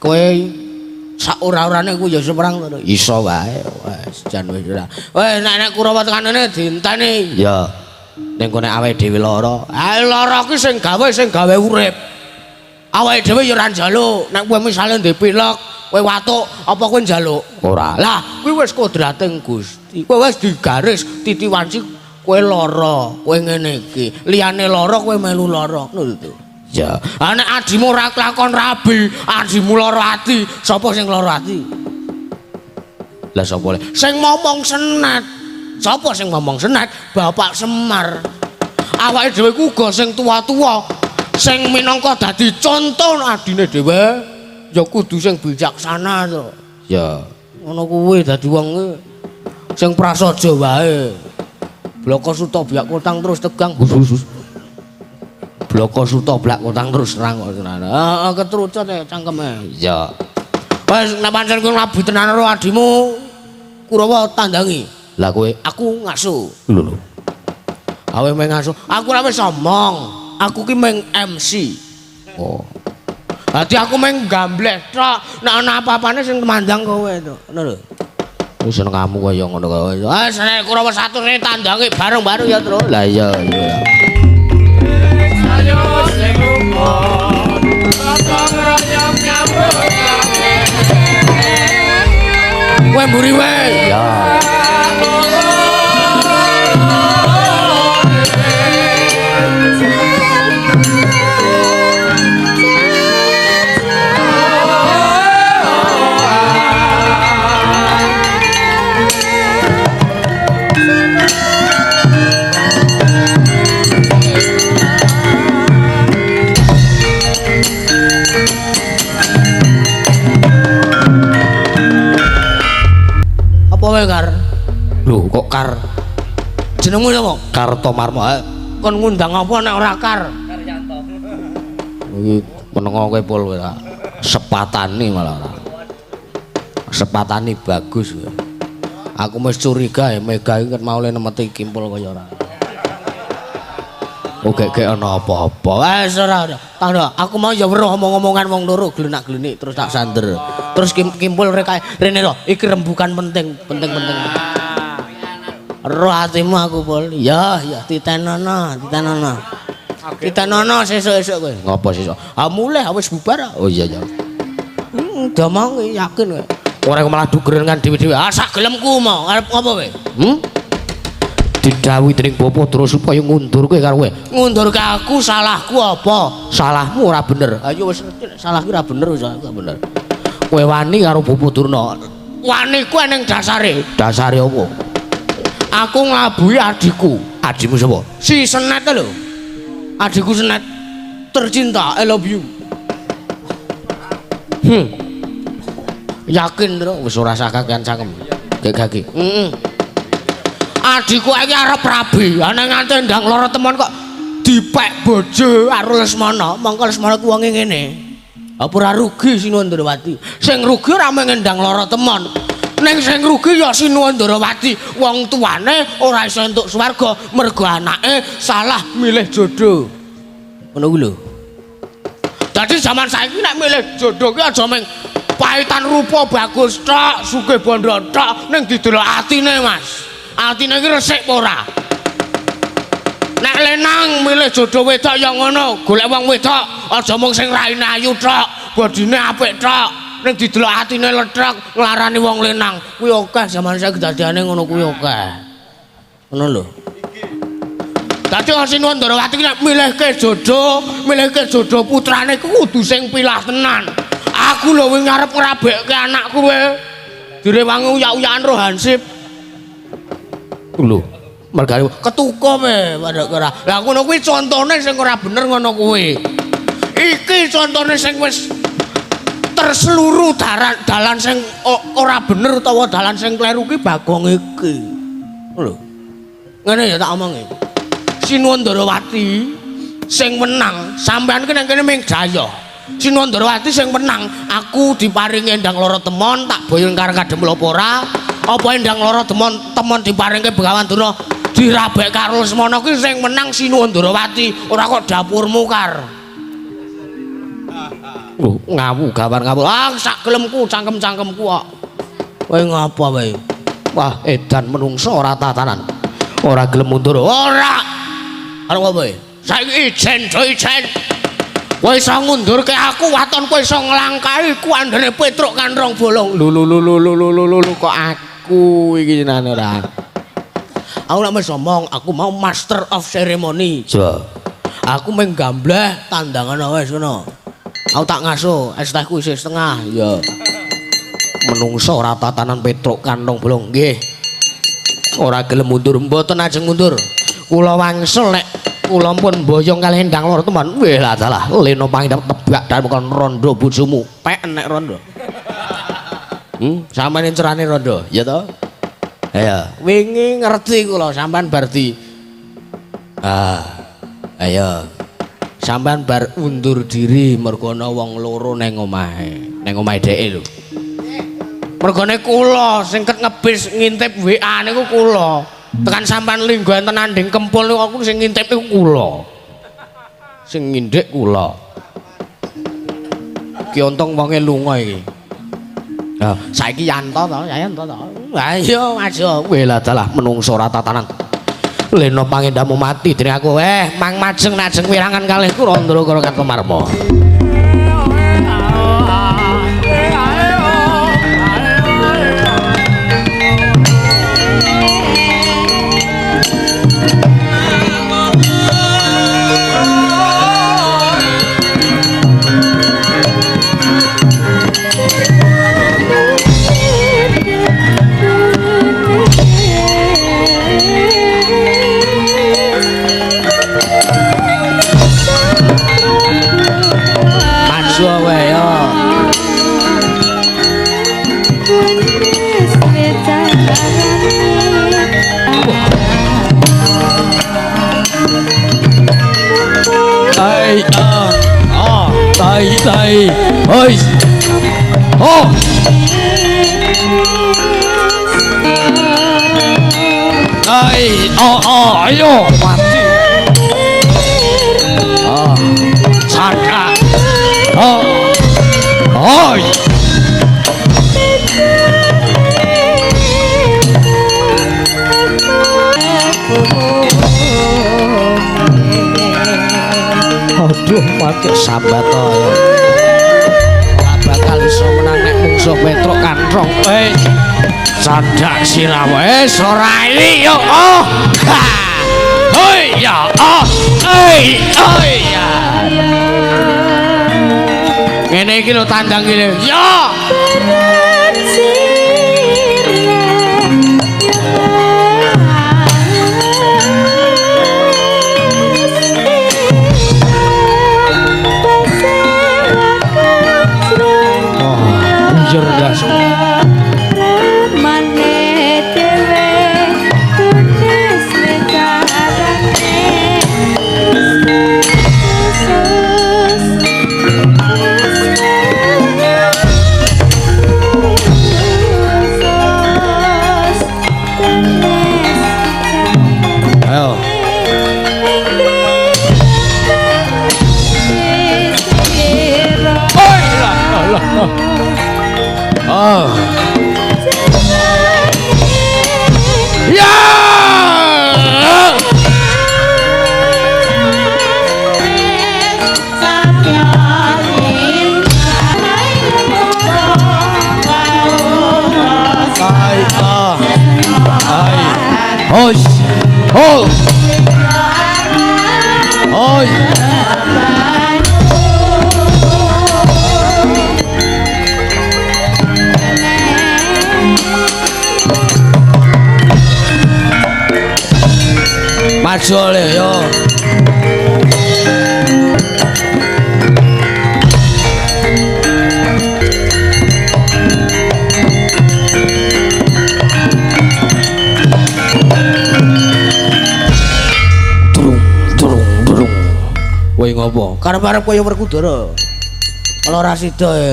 kowe sak ora-orane ku ya semerang to iso wae wis jan wis ora wis nek Kurawa tekanane dinteni ya ning kene awake dhewe lara lara ki sing gawe urip awake dhewe ya ora njaluk nek kowe misale ndek pilek kowe watuk apa kowe njaluk ora lah kuwi wis kodrating Gusti kowe wis digaris titi wanci kowe lara kowe ngene iki liyane lara kowe melu lara ngono lho ya nek adimu ora kelakon rabi adimu lara ati sapa sing lara ati lah sapa sing momong senet sapa sing ngomong senet Bapak Semar awake dhewe ku uga sing tua-tua sing minangka dadi contoh adine dhewe ya kudu sing bijaksana to ya ngono kuwi dadi wong sing prasaja wae bloko suta biak kotang terus tegang bloko suta blak kotang terus serang kok heeh ketrucut cangkeme ya wis nek pancen kowe nglabuh tenan karo adimu Kurawa tandangi lah kowe aku ngaso lho awe meng ngaso aku ora wis omong aku ki meng MC dadi aku meng gambleh tok nek ana apa-apane sing mandang kowe to ngono lho wis seneng kamu kaya ngono kowe wis nek Kurawa satu rene tandangi bareng-bareng ya terus lah iya ayo sing umur rayap nyambut kowe mburi wae ya kowe Kar lho kok Kar jenengmu sapa Karto Marmo kon ngundang apa nek ora Kar Karyanto iki menengo kowe pol kowe sepatani malah sepatani bagus aku wis curiga Mega iki mau le nemeti kimpul kaya ora gek ana apa-apa wis ora aku mau ya weruh omong-omongan wong loro glenak-glenik terus tak sander terus kimpul rene to iki rembukan penting ro atimu aku pol ya titenono sesuk-esuk kowe ngopo sesuk mulih wis bubar oh iya damang yakin kowe ora malah dugeren kan dhewe-dhewe sak gelemku mau arep ngopo kowe didhawuhi dening Bapa terus supaya ngundurke karo kowe. Ngundurke aku salahku apa? Salahmu ora bener. Ayo wis salahku ora bener wis bener. Kowe wani karo Bapa Durna. Wani ku ning dasare. Dasare apa? Aku nglabuhi adikku. Adimu sapa? Si Senet lho. Adikku Senet. tercinta, I love you. Yakin to wis ora sakakean cangkem. Gek-gek. Adikku iki arep rabi, ana nganti ndang lara temen kok dipek bojo karo Lesmana. Mongko Lesmana ku wonge ngene. Apa ora rugi Sinuwandrawati? Sing rugi ora mung ndang lara temen. Ning sing rugi ya Sinuwandrawati. Wong tuane ora iso entuk swarga mergo anake salah milih jodoh. Ngono kuwi lho. Dadi zaman saiki nek milih jodoh ki aja mung pahitan rupa bagus tok, sugih bondo tok, ning didelok atine, Mas. Atine iki resik apa ora? Nek lenang milih jodoh wedok ya ngono, golek wong wedok aja mung sing raine ayu tok, bodine apik tok, ning didelok atine lethek nglarani wong lenang. Kuwi akeh zaman saiki dadiane ngono kuwi akeh. Ngono lho. Dadi Sinuwandrawati nek milihke jodoh putrane kudu sing pilah tenan. Aku lho wing arep ngrabekke anakku kowe. Direwangi uyak-uyakan roh hansip. Lho, mergane ketuka me padha ora. Lah ngono kuwi contone sing ora bener ngono kuwi. Iki contone sing wis terseluruh dalan sing ora bener utawa dalan sing kleru ki Bagong iki. Lho. Ngene ya tak omongi. Sinuwandrawati sing menang, sampean ki nang kene ming jaya. Sinuwandrawati sing menang, aku diparingi endang lara temon, tak boyong karo kadem apa ora? Apa endang lara temon diparingke Begawan Durna dirabek karo Lesmana ki sing menang Sinuwandrawati, ora kok dapurmu kar. Ngawu gawar ngawu. Ah sak gelemku, cangkem-cangkemku kok. Kowe ngapa wae? Wah, edan menungso ora tatanan. Ora gelem mundur. Ora. Arep apa wae? Saiki ijen. Kowe iso ngundurke aku, waton kowe iso nglangkahi kuandene Petruk Kanrong Bolong. Lho kok aku iki jenenge ora. Aku nek wis ngomong, aku mau master of ceremony. Jo. Aku mung gambleh tandangan wis ngono. Aku tak ngaso, es tehku isih setengah. Ya. Menungso ora tatanan Petruk Kanrong Bolong. Nggih. Ora gelem mundur, mboten ajeng mundur. Kula wangsul nek kula pun boyong kalih endang lara teman. Weh lah dalah, leno pangidap tebak dalem kon rondo bojomu. Pek nek rondo. Sampeyan cerane rondo, ya to? Ayo, wingi ngerti kula sampean bar di ayo. Sampean bar undur diri mergo ana wong loro ning omahe dheke lho. Mergone kula sing ket ngebis ngintip WA niku kula. Tekan sampean linggo enten anding kempul niku aku sing ngintip niku kula. Sing ngindik kula. Ki ontong wonge lunga iki. Ha, saiki Yanto to, Yanto to. Ayo aja wela dalah menungso ora tatanan. Leno pangendamu mati dening aku. Mang majeng najeng wirangan kalih Kurandara karo Kartomarma. Tai, oi, oh, ayo, mati, sadar, oi. Aduh, mati sambat to. Bakal iso menang nek mungsuh Petruk Kanrong. Sandak sirah wis ora iki yo. Hoi ya. Ya. Ngene iki lho tandang iki. Yo. Hai. Hos. Hos. Hos. Maju oleh yo. Kowe ngopo? Karep-arep kaya Werkudara. Ora sida ya.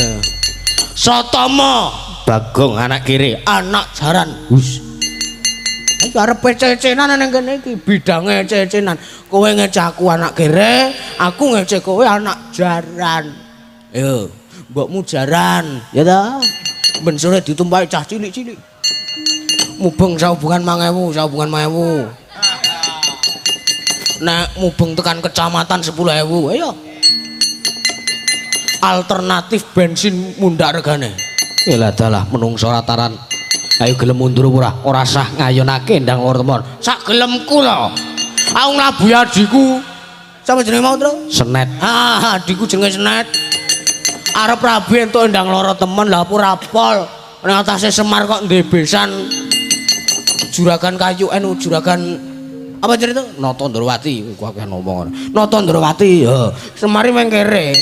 Satama Bagong anak kiri, anak jaran. Hus. Iki arepe cecenan ning kene iki, bidange cecenan. Kowe ngecek aku anak kiri, aku ngecek kowe anak jaran. Yo, mbokmu jaran, ya ta? Ben sore ditumpahi cah cilik-cilik. Mubeng sauhubungan 1000, sauhubungan 1000. Nek mubeng tekan kecamatan 10.000, ayo. Alternatif bensin mundhak regane. Elah dalah menungso rataran. Ayo gelem mundur ora? Ora sah ngayonake ndang lor temon. Sak gelemku lho. Aku nglabuhi adiku. Sapa jenenge mau, Tru? Senet. Ah, adiku jenenge Senet. Arep rabi entuk ndang loro temen lha apa rapol. Ning atase Semar kok ndebesan. Juragan kayu juragan apa cerita? Nata Ndrawati, ku akeh ngomong. Nata Ndrawati, ya. Semari mengkere.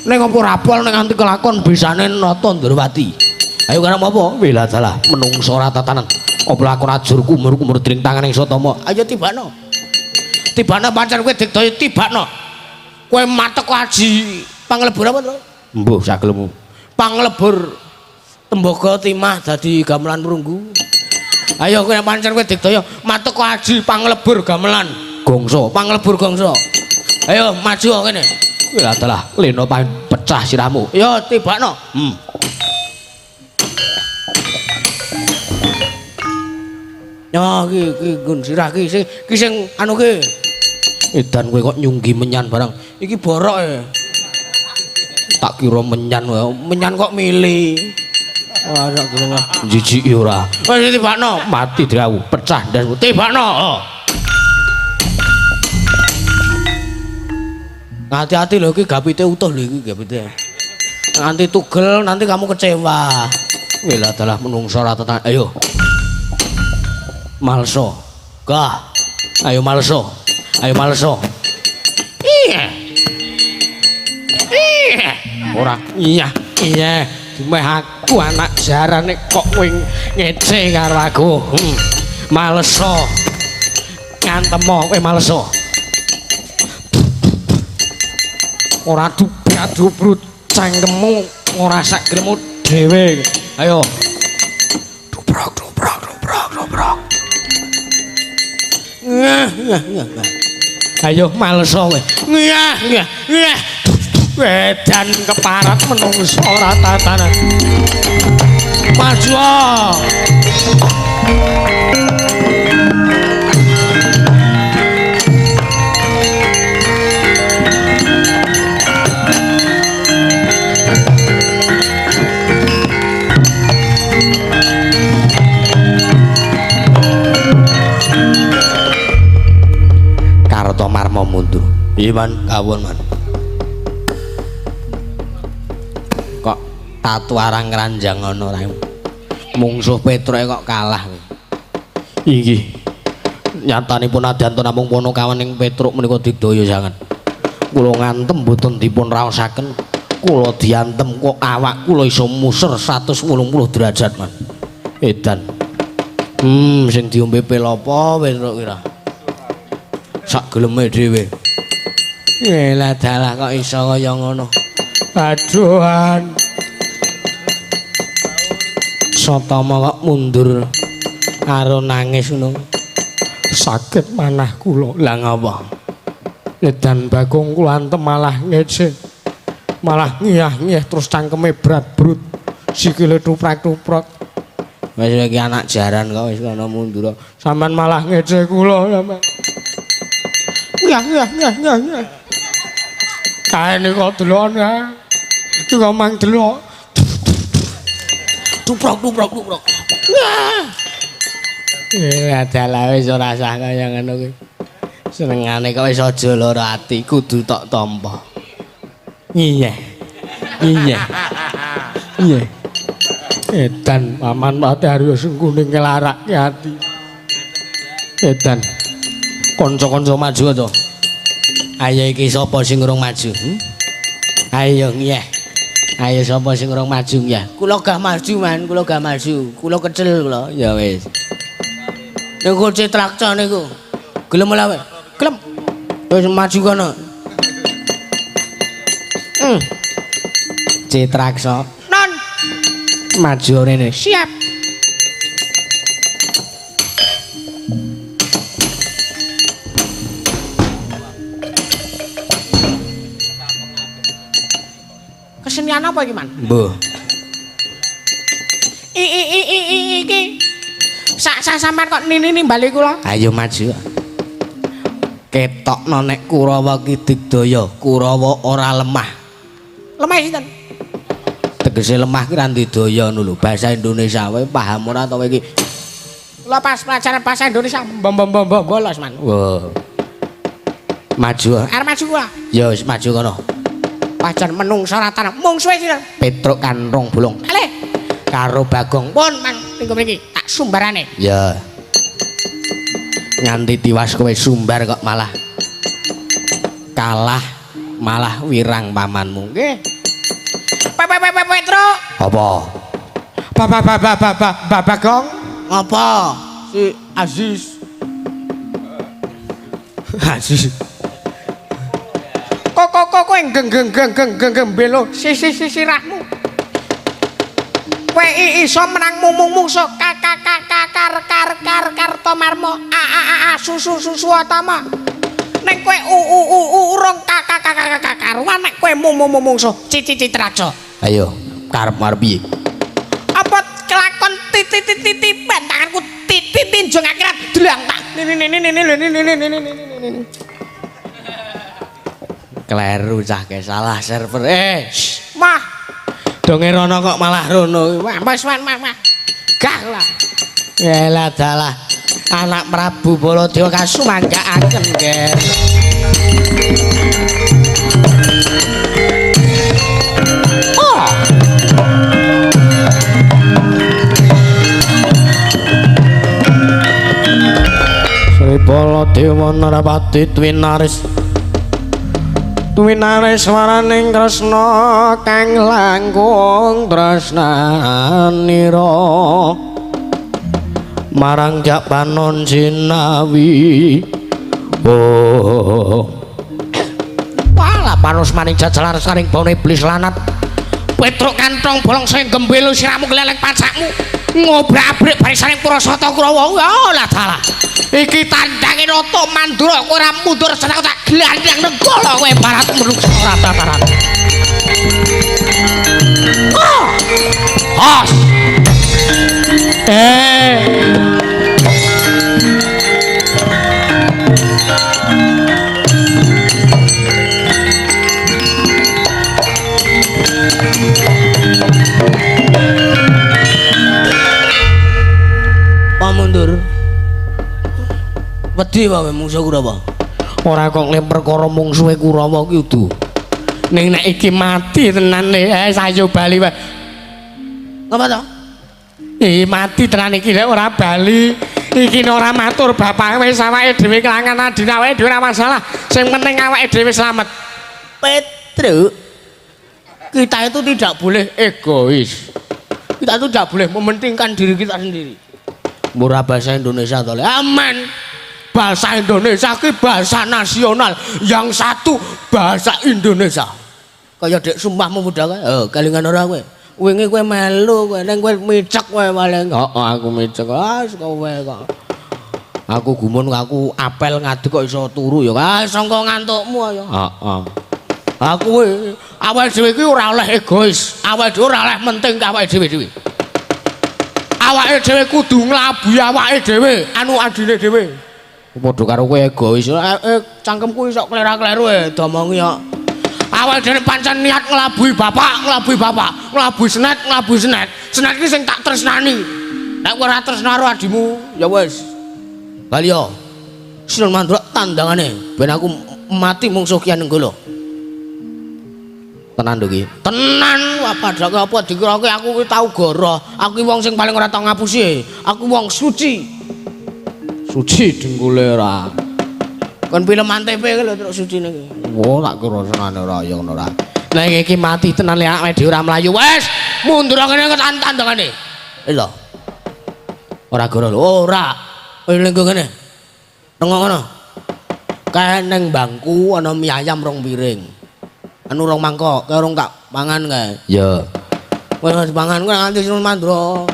Ning apa rapol ning nganti kelakon bisane Nata Ndrawati. Ayo karep apa? Wela dalah menungso ora tatanan. Apa lakon ajur kumur-kumur dring tangan ing Satama. Ayo tibano. Tibano pancen kowe digdaya tibano. Kowe matek aji panglebur apa, Tru? Mbuh sagelemu. Panglebur tembaga timah dadi gamelan perunggu. Ayo kowe pancen kowe digdaya matek aji panglebur gamelan gongso, panglebur gongso. Ayo maju kene. Wela dalah lena pecah sirahmu. Yo tibano. Ya iki nggon sirah ki sing anu ki. Edan kowe kok nyunggi menyan barang. Iki borok e. Tak kira menyan wae. Menyan kok milih. Ora gelem jijik ora. Wis tibakno, mati drawu, pecah ndasmu. Tibakno. Hati-hati lho iki gapite utuh lho iki gapite. Nanti tugel, nanti kamu kecewa. Wela dalah menungso ra tenan. Ayo. Malso. Gah. Ayo malso. Ayo malso. Iya. Iya. Ora iya. Iya. Meh aku anak jaran kok kowe ngece karo aku. Malso. Ngantemo kowe malso. Ora dubrut cangkemmu ora sak gremu dhewe. Ayo. Dubrok. Ayo malso kowe. Ngah. Wedan keparat menungso ora tatanan. Maju. Karta Marma mundur. Iya man, kawon man. Kok tatu arang keranjang ngono ra. Mungsuh Petruk kok kalah. Iki nyatanipun Adanto namung Ponokawan ing Petruk menika digdaya sanget. Kula ngantem mboten dipun raosaken. Kula diantem kok awak kula iso muser 180 derajat man. Edan. Sing diombe pil apa Petruk kira? Sak geleme dhewe. Elah dalah kok iso kaya ngono. Aduhan. Satama kok mundur karo nangis ngono. Sakit manah kula. Lah ngapa? Edan Bagong kula antem malah ngece. Malah ngiyah-ngiyah terus cangkeme brat-brut. Sikile tuprak-tuprok. Wis iki anak jaran kok wis kono mundur. Sampeyan malah ngece kula sampeyan. Ngiyah. Kaene kok delon ya. Juga mang delok. Duprok. Adalah wis ora sah kaya ngono kuwi. Senengane kok wis aja lara ati, kudu tok tampa. Iya. Iya. Iya. Edan paman Matahari sing kuning ngelarake ati. Edan. Kanca-kanca maju to. Ayo iki sapa sing urung maju? Ayo nggih. Ayo sapa sing urung maju ya? Kula gah maju man, kula gah maju. Kula kecil kula. Ya wis. Niku Citraksa niku. Gelem ora wae? Gelem. Wis maju kono. Citraksa. Non. Maju rene. Siap. Kesenian apa iki, Man? Mbuh. Iki sampean kok nini bali kula. Ayo maju. Ketokno nek Kurawa ki digdaya, Kurawa ora lemah. Lemah sinten? Tegese lemah ki ra ndidaya ngono lho. Bahasa Indonesia wae paham ora to iki? Kula pas pelajaran bahasa Indonesia bolos, Man. Wah. Maju. Arep maju kula. Ya wis maju kono. Pancen menungsa ora tanah. Mung suwe sinten? Petruk Kanrong Bolong. Kalih. Karo Bagong. Pun, Man, minggu mriki tak sumbarane. Ya. Nganti tiwas kowe sumbar kok malah kalah, malah wirang pamanmu. Nggih. Petruk. Apa? Bagong. Apa? Si Aziz. Aziz. Kok geng belo sirahmu. Kowe iso menang mungso Tomarmo susu atama. Nek kowe urung karuan nek kowe mungso Citraksa. Ayo, karep piye? Apa kelakon titipan tanganku tinjung akhirat delang tak. Kleru cah ke salah server. Mah. Donge rono kok malah rono. Wis mah. Gah lah. Yalah dalah. Anak Prabu Baladewa kasumanggaaken, Ger. Oh. Sri Baladewa Narapati Twinaris waraning tresna kang langkung tresnanira marang Jak Panon Jinawi. Walah Panos maning jajalar saring baune iblis lanat. Petruk Kanrong Bolong sing gembelo siramu keleleng pacakmu. Ngobrak-abrik barisaning Purasata Kurawa. Lah dalah. Iki tandange Rata Mandura kowe ora mundur seneng tak glandang negara kowe barat menungso ora tataran. Hos. Pamundur. Wedi wae mungsuh Kurawa. Ora kok nglempar perkara mungsuhe Kurawa ki udu. Ning nek iki mati tenan sayo bali wae. Ngapa to? Mati tenan iki lek ora bali. Iki ora matur bapake wis awake dhewe kelangan adina wae dhewe ora masalah. Sing penting awake dhewe slamet. Petruk. Kita itu tidak boleh egois. Kita itu tidak boleh mementingkan diri kita sendiri. Murah bahasa Indonesia to. Aman. Bahasa Indonesia ki bahasa nasional, yang satu bahasa Indonesia. Kaya dek sumpahmu muda kowe. Kelingan ora kowe. Wingi kowe melu kowe ning kowe micek kowe paling. Aku micek. Kowe kok. Aku gumun aku apel ngadeg kok iso turu ya. Sangka ngantukmu ya. Aku awake dhewe ki ora oleh egois. Awake dhewe ora oleh menting ka awake dhewe. Awake dhewe kudu nglabuhi awake dhewe, anu adine dhewe. Padha karo kowe egois. Cangkemku iso klera-kleru domongi kok. Awake dhewe pancen niat nglabuhi bapak, nglabuhi senet. Senet ki sing tak tresnani. Nek kowe ora tresno karo adimu, ya wis. Bali yo. Sinon Mandura tandangane ben aku mati mungsuh Ki Anenggala. Tenan lho ki. Tenan apa padake apa dikirake aku ki tau goroh. Aku ki wong sing paling ora tau ngapusi. Aku wong suci. Suci dengkule ora. Kon film antv ki lho terus sucine ki. Oh tak kira senane ora ya ngono ora. Nek iki mati tenan lek awake dhewe ora mlayu wis mundur ngene tandangane. Lho. Ora goroh lho, ora. Lenggo ngene. Tengok ngono. Kae ning bangku ana mie ayam rong piring. Anu rong mangkok, kae rong tak mangan kae. Ya. Wis mangan kuwi nganti Sinun Mandura.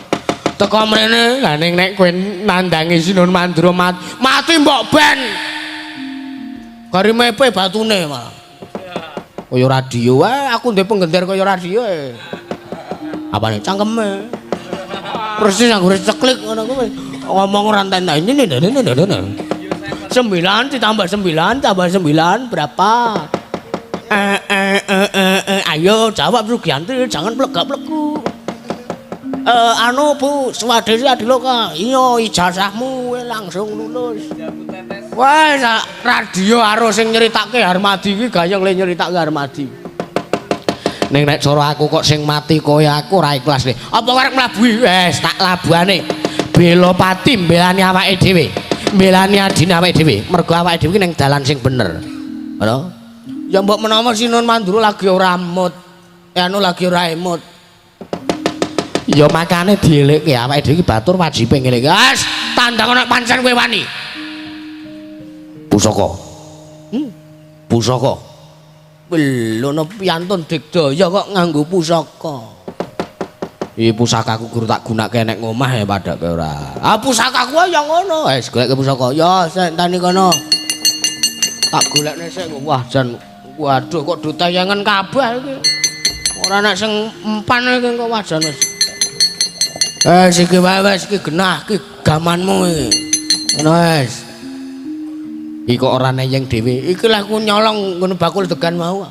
Teko mrene, lah ning nek kowe nandangi Sinun Mandura mati mbok ben. Kari mepe batune malah. Kaya radio wae, aku ndek penggenter kaya radio e. Apane cangkeme. Persis anggere ceklik ngono kuwi. Ngomong ora entek ini. 9 ditambah 9 tambah 9 berapa? Ayo jawab Sugianti, jangan plegak-plegu. Anu Bu, swadiri adiloka. Iya ijazahmu langsung lulus. Wes radio karo sing nyeritake Harmadi iki gayeng le nyeritake Harmadi. Ning nek cara aku kok sing mati kaya aku ora ikhlas nih. Apa arek mlabuhi wes tak labuhane. Bela pati mbelani awake dhewe. Mbelani adine awake dhewe. Mergo awake dhewe ki ning dalan sing bener. Ngono. Ya mbok menawa Sinun Mandura lagi ora mood. Anu lagi ora emot. Ya makane dielekke awake dhewe iki batur wajibe ngelekke. Wes tandang ana pancen kowe wani. Pusaka. Pusaka. Belono piantun digdaya kok nganggo pusaka. Iki pusakaku guru tak gunake nek ngomah ya padake ora. Ah pusakaku ya ngono. Wis goleke pusaka. Ya sik tani kono. Tak golekne sik wah jan waduh kok dutayangan kabeh iki. Ora nek sing empan iki kok wajan wis. Iki wae wis iki genah iki gamanmu iki. Ngono wis. Iki kok ora neyeng dhewe. Iki lek aku nyolong ngono bakul degan mau.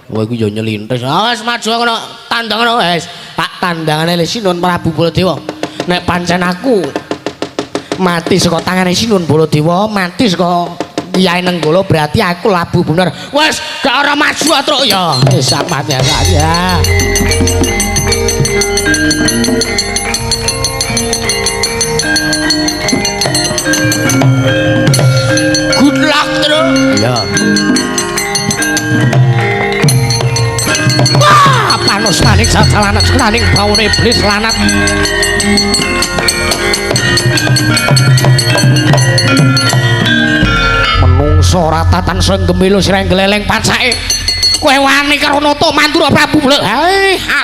Wah iku ya nyelintes. Wis maju ngono tandang ngono wis. Tak tandangane Sinun Prabu Baladewa. Nek pancen aku mati saka tangane Sinun Baladewa, mati saka Kyai Nenggala berarti aku labu bener. Wis gak ora maju atruk ya. Wis sampeyan ya. Good luck terus. Ya. Wah, panos maning jalanan sekraning baune iblis lanat. Menungso ratatan sing gemilo sireng geleleng pancake. Kowe wani karo Nata Mandura Prabu Blek.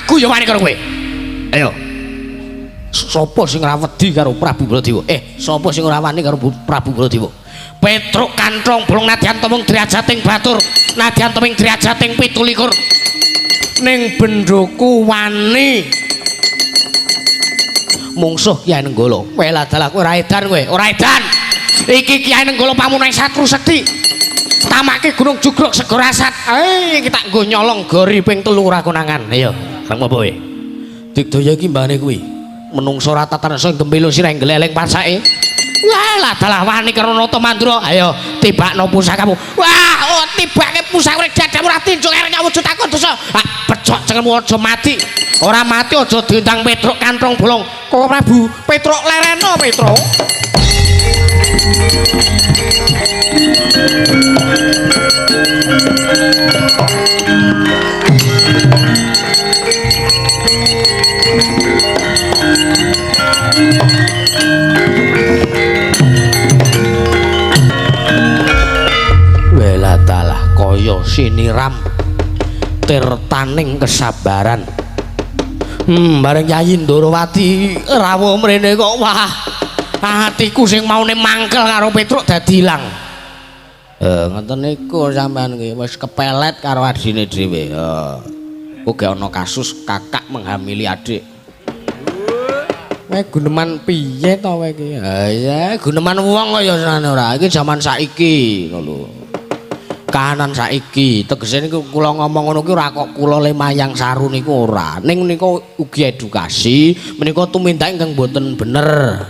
Aku ya wani karo kowe. Ayo. Sapa sing ora wedi karo Prabu Baladewa? Sapa sing ora wani karo Prabu Baladewa? Petruk Kanthong Bolong nadyan tomung derajatting batur, nadyan toming derajatting 17. Ning bendoku wani. Mungsuh Kyai Nenggala. Kowe lah dalah kowe ora edan kowe, ora edan. Iki Kyai Nenggala pamunai Satru Sekti. Tamake Gunung Jugruk Sego Rasat. Iki tak nggo nyolong gori ping 3 ora konangan. Ayo, kang apa kowe? Digdaya iki mbane kuwi. Menungso ratatan sing gembelo sireng geleleng pasake. Wah, lah dalah wani karo Nata Mandura. Ayo, tibakno pusakamu. Wah, tibake pusaka rek jadamu ora tinjuk arek nyawujud takon dosa. Pecok cengelmu aja mati. Ora mati aja diundang Petruk Kanthong Bolong. Kok Prabu Petruk lereno Petruk. Weladalah kaya siniram tirtaning kesabaran. Bareng Yayi Ndorowati rawuh mrene kok wah atiku sing maune mangkel karo Petruk dadi ilang. Ngoten niku sampean nggih wis kepelet karo adine dhewe. Uga ana kasus kakak menghamili adik. Kowe guneman piye to kowe iki? Ha ya guneman wong kaya senane ora. Iki jaman saiki ngono lho. kahanan saiki tegese niku kula ngomong ngono ki ora kok kula le mayang saru niku ora ning menika ugi edukasi menika tumindak ingkang boten bener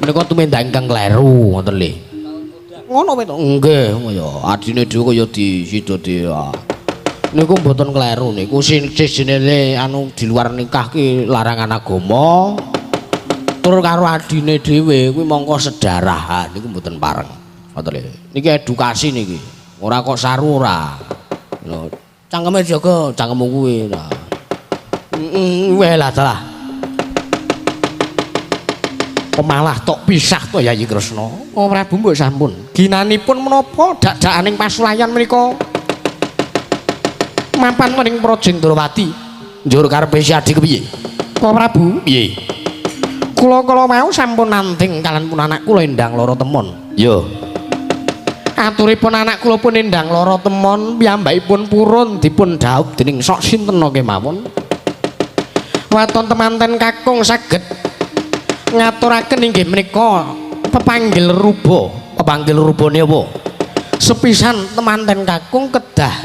menika tumindak ingkang kleru ngoten lho ngono to nggih ya adine dhewe kaya disidoti niku boten kleru niku sijine anu di luar nikah ki larangan agama tur karo adine dhewe kuwi mongko sedarahan niku mboten pareng ngoten lho niki edukasi niki ora kok saru ora. Lho, cangkeme jaga cangkemmu kuwi. Nah. Lah dalah. Malah tok pisah to Yayi Kresna. Oh Prabu mbok sampun. Ginanipun menapa dak-dakaning pasulayan menika? Mapan mening Praja Indrawati. Njur karepe si Adi kepiye? Oh Prabu, piye? Kula mau sampun nanting kalian pun anak kula Endang Lara Temon. Yo. Aturipun anak kula pun Endang Lara Temon piyambakipun purun dipun dhaup dening sok sinten kemawon. Waton temanten kakung saged ngaturaken inggih menika pepanggil ruba. Pepanggil rubane apa? Sepisan temanten kakung kedah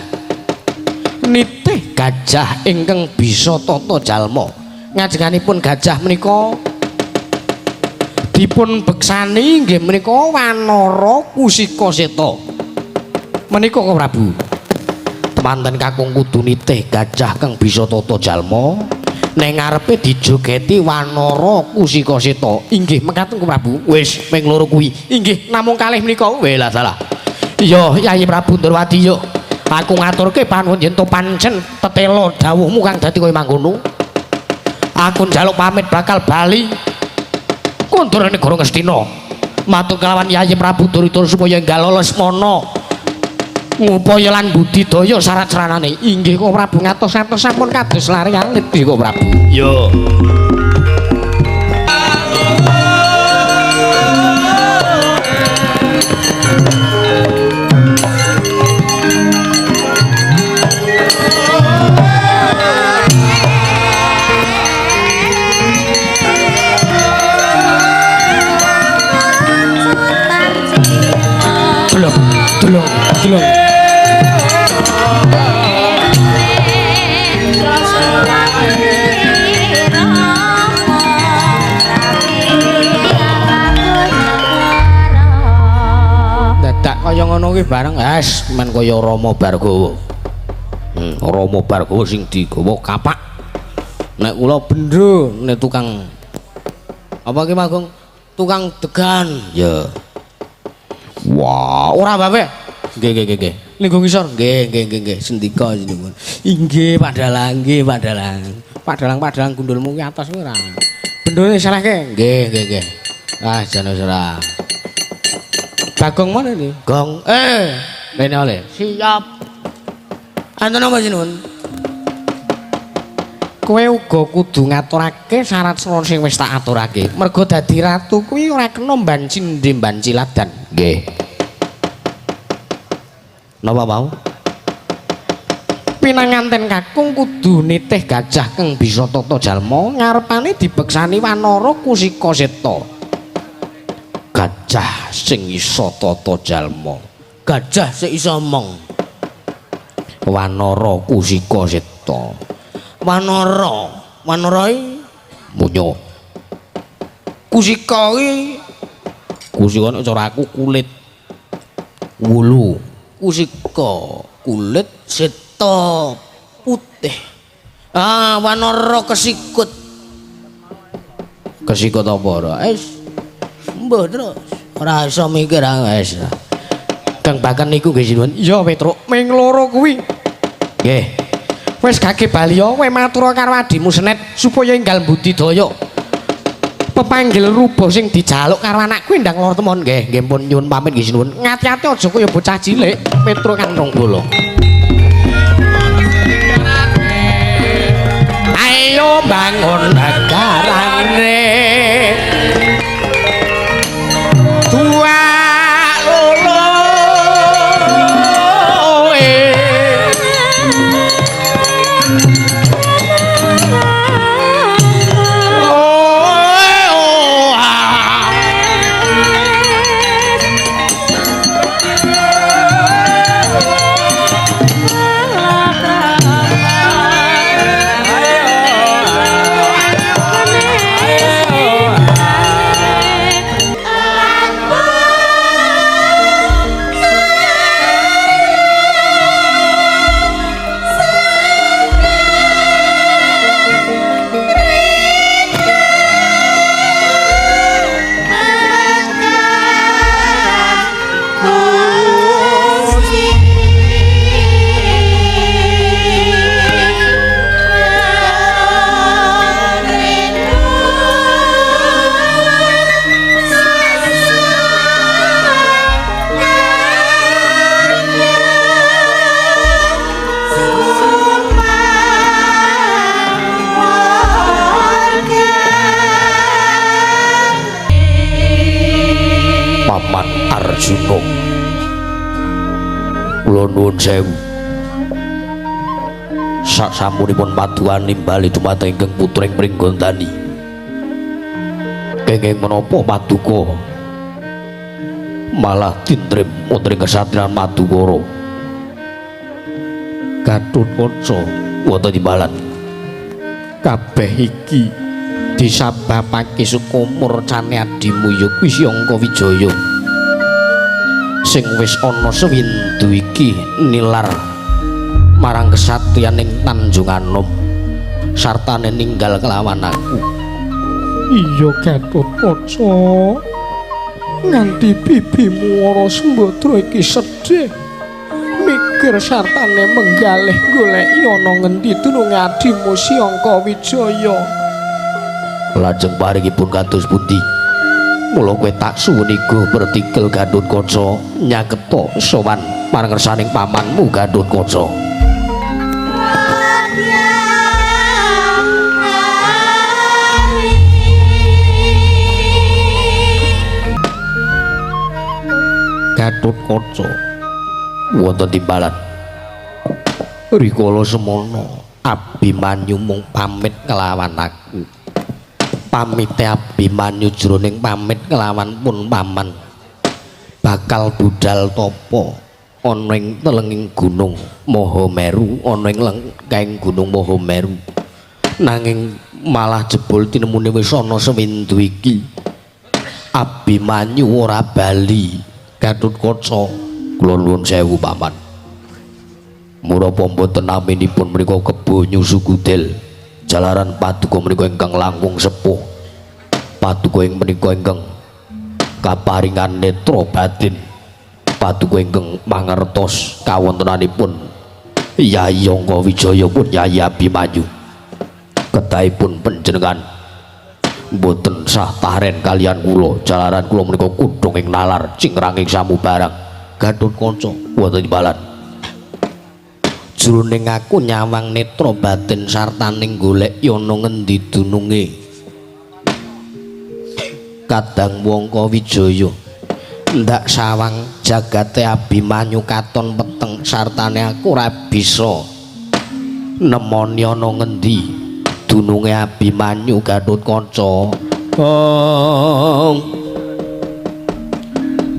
nitih gajah ingkang bisa tata jalma. Ngajenganipun gajah menika dipun beksani nggih menika Wanara Kusika Seta. Menika kok Prabu. Temanten kakung kudu nitih gajah kang bisa tata jalma ning ngarepe dijogeti Wanara Kusika Seta. Inggih mekaten kok Prabu. Wis ping loro kuwi. Inggih namung kalih menika. Welah salah. Iya Yayi Prabu Ndrawati yo. Aku ngaturke panuwun yen to pancen tetela dawuhmu kang dadi kaya mangkono. Aku njaluk pamit bakal bali Kondorane Negara Ngastina matur kelawan Yayi Prabu Duryudana supaya enggal Lesmana ngupaya lan budidaya syarat sranane. Inggih kok Prabu ngatos-atos sampun kados lare alit kok Prabu. Yo. Delok. Dadak kaya ngono kuwi bareng es men kaya Rama Bargawa. Rama Bargawa sing digawa kapak. Nek kula bendho nek tukang apa ki Magong? Tukang degan. Ya. Wah, ora bae. Nggih. Linggo ngisor. Nggih. Sendika jenengan. Inggih, Padalang. Padalang gundulmu ki atos kuwi ora. Bendone salehke. Nggih. Ah, jane ora. Bagong mana iki? Gong. Rene oleh. Siap. Anten apa jenengan? Kowe uga kudu ngaturake syarat-syarat sing wis tak aturake. Mergo dadi ratu kuwi ora kena mban cindhe mban ciladan. Nggih. Napa mau? Pinanganten kakung kudu nitih gajah kang bisa tata jalma ngarepane dibeksani Wanara Kusika Seta. Gajah sing isa tata jalma. Gajah sing isa omong. Wanara Kusika Seta. Wanara iki munyo. Kusika nek cara aku kulit wulu. Kusika kulit seta putih. Wanara kesikut. Kesikut apa ora? Mbah terus. Ora iso mikir wis. Kang Bakan niku nggih sinuwun. Iya Petruk, ming loro kuwi. Nggih. Wis gage bali kowe matur karo adimu Senet supaya enggal budidaya. Pepanggil ruba sing dijaluk karo anakku Endang Lara Temon. Nggih pun nyuwun pamit nggih sinuwun. Ngati-ati aja kaya bocah cilik Petruk Kantong Bola. Ayo bangun negarane tua lolo Paman Arjuna. Kula nuwun sewu. Sasampunipun paduan nimbali dumateng ingkang putring Pringgondani. Kenging menapa paduka malah tindrim wonten kesatriyan Madukara. Gatotkaca wonten timbalan. Kabeh iki disababake saka murcane adimu ya kuwi Angka Wijaya. Sing wis ana sewindu iki nilar marang kesatriyan ing Tanjung Anom sartane ninggal kelawan aku. Iya Gatotkaca, nganti bibimu ora Sembadra iki sedih mikir sartane menggalih goleki ana ngendi dununge adimu si Angka Wijaya. Lajeng paringipun kados pundi? Mula kowe tak suwuni go bertikel Gatotkaca nyaketa sowan marang ngersaning pamanmu Gatotkaca. Gatotkaca wonten timbalan. Rikala semana Abimanyu mung pamit kelawan aku. Pamite Abimanyu jroning pamit kelawan pun paman bakal budal tapa ana ing telenging gunung Mahameru, ana ing lengkeng gunung Mahameru. Nanging malah jebul tinemune wis ana sewindu iki Abimanyu ora bali. Gatotkaca kula nuwun sewu paman. Murapa mboten naminipun menika kebo nyusu kudel jalaran paduka menika ingkang langkung sepuh. Paduka ing menika ingkang kaparingan netra batin. Paduka ingkang mangertos kawontenanipun Yayi Angka Wijaya pun Yayi Abimanyu. Kedahipun panjenengan mboten sah taren kalian kula jalaran kula menika kudung ing nalar cingranging samubarang. Gatotkaca wonten timbalan. Jroning aku nyawang netra batin sartaning golek ana ngendi dununge kadang Angka Wijaya. Ndak sawang jagate Abimanyu katon peteng sartane aku ora bisa nemoni ana ngendi dununge Abimanyu. Gatotkaca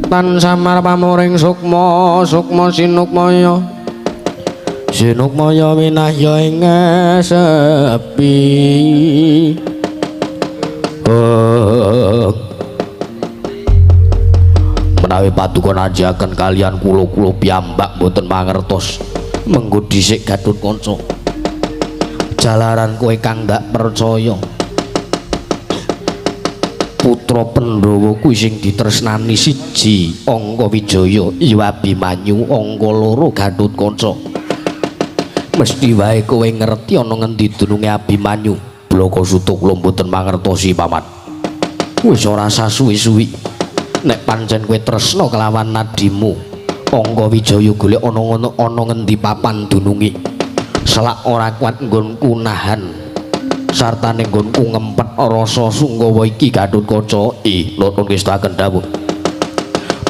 tan samar pamuring sukma sukma sinukmaya sinukmaya winahya ing sepi. Menawi paduka najaken kalian kula piyambak mboten mangertos menggo dhisik Gatotkaca jalaran kowe kang ndak percaya putra Pandhawa kuwi sing ditresnani siji Angka Wijaya iya Abimanyu, angka loro Gatotkaca. Mesti wae kowe ngerti ana ngendi dununge Abimanyu. Blakasuta kula mboten mangertosi paman. Wis ora sasuwi-suwi nek pancen kowe tresna kelawan nadimu Angka Wijaya golek ana ngendi papan dununge. Selak ora kuat nggonku nahan sartane nggonku ngempet rasa sunggawa iki Gatotkaca. Nuwun ngestaken dawuh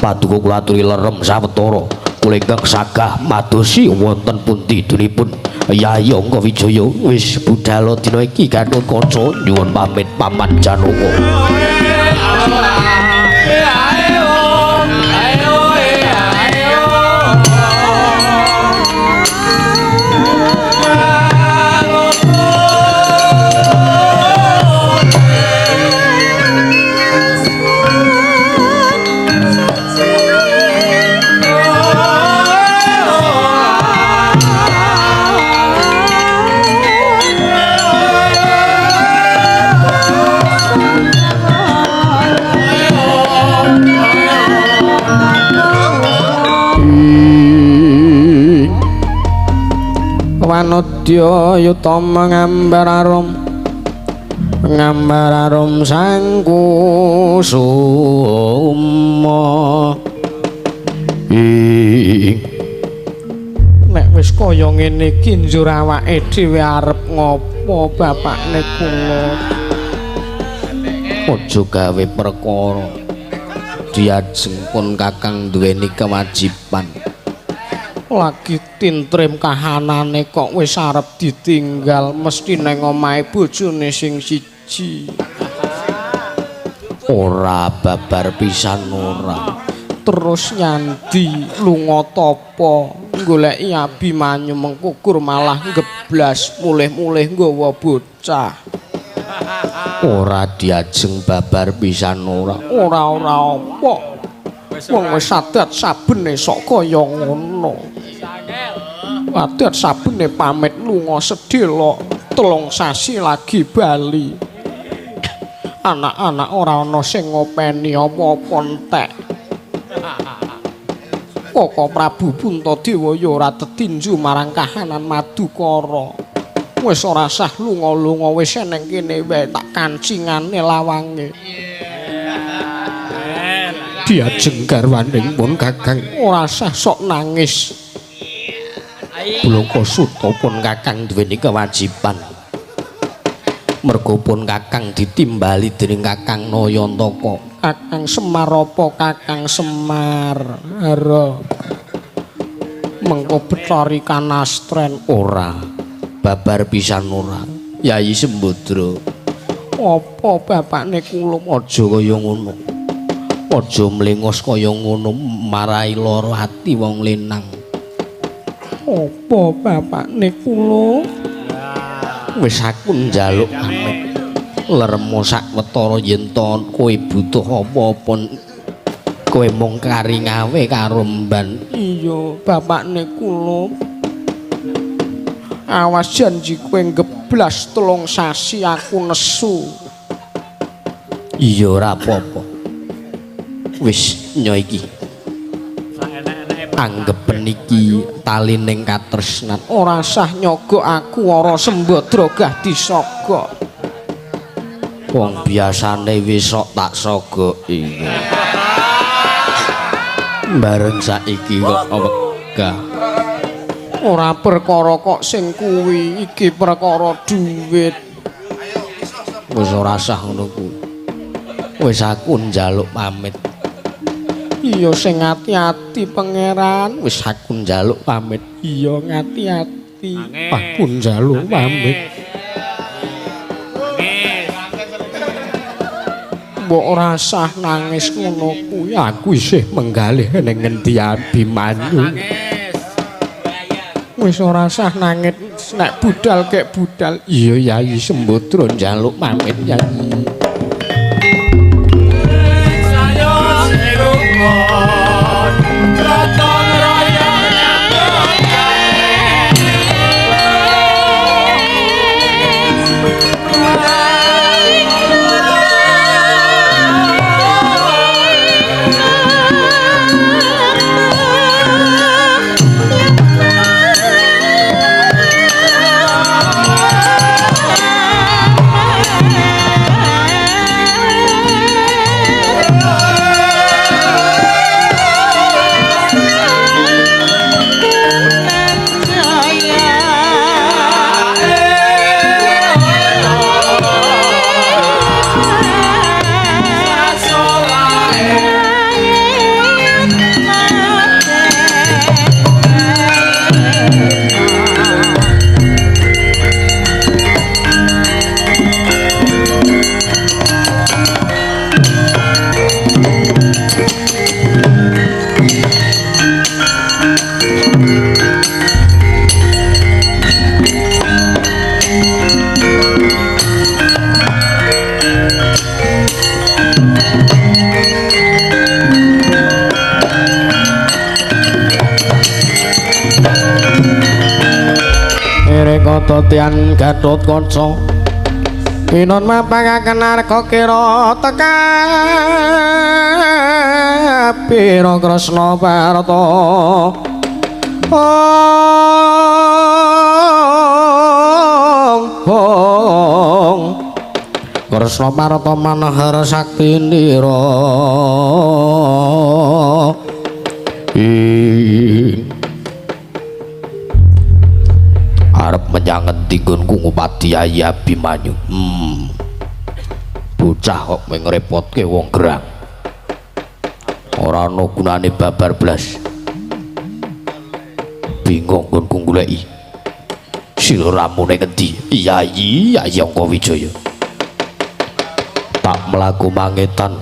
paduka kula aturi lerem sawetara kula ingkang sagah madosi wonten pundi dunipun Yayi Angka Wijaya wis budal dina iki Gatotkaca nyuwun pamit paman Janaka. Wanodya yutama ngambar arum sang kusuma. Nek wis kaya ngene iki njur awake dhewe arep ngopo bapakne kula. Aja gawe perkara diajeng pun kakang duweni kewajiban. Lagi tintrim kahanane kok wis arep ditinggal mesti nang omahe bojone sing siji. Ora babar pisan ora. Terus nyandi lunga tapa goleki Abimanyu mengkukur malah geblas mulih-mulih nggawa bocah. Ora diajeng babar pisan ora. Ora apa. Wong wis adat sabene sok kaya ngono. Adat sabene pamit lunga sedhela 3 sasi lagi bali. Anak-anak ora ana sing ngopeni apa-apa entek. Koko Prabu Puntadewa ya ora tetinju marang kahanan Madukara. Wis ora sah lunga-lunga wis eneng kene wae tak kancingane lawange. Diajeng garwaning pun Kakang ora sah sok nangis. Bloko Suta pun Kakang duweni kewajiban. Mergo pun Kakang ditimbali dening Kakang Nayantaka. Kakang Semar apa Kakang Semar? Hara. Mengko Betari Kanastren ora. Babar pisan ora. Yayi Sembadra. Apa bapakne kula aja kaya ngono. Aja mlengos kaya ngono marai lara ati wong lenang. Apa bapakne kula? Wis aku njaluk pamit. Lermo sakwetara yen to kowe butuh apa-apa kowe mung kari ngawe karo mban. Iya, bapakne kula. Awas janji kowe geblas 3 sasi aku nesu. Iya ora apa-apa. Wis nyo iki. Anggepen iki talining katresnan. Ora sah nyogok aku ora Sembadra gah disogok. Wong biasane wis sok tak sogoki. Bareng saiki kok wegah. Ora perkara kok sing kuwi, iki perkara dhuwit. Wis ora sah ngono kuwi. Wis aku njaluk pamit. Iya sing ati-ati pangeran, wis aku njaluk pamit. Iya ngati-ati. Aku njaluk pamit. Mbok ora sah nangis ngono kuwi, aku isih menggalih ning ngendi Abimanyu. Wis ora sah nangis nek budal kek budal. Iya Yayi Sembadra njaluk pamit Yayi. Tian Gatotkaca pinon mapangaken arga kira tekapira Kresna Parta Kresna Parta manahara sakti nira arep menyang endi nggonku ngupati Yayi Abimanyu. Bocah kok mengrepotke wong gerang. ora ana gunane babar blas. Bingung nggonku goleki. Sira ramune ngendi? Yayi Angka Wijaya. Tak mlaku mangetan.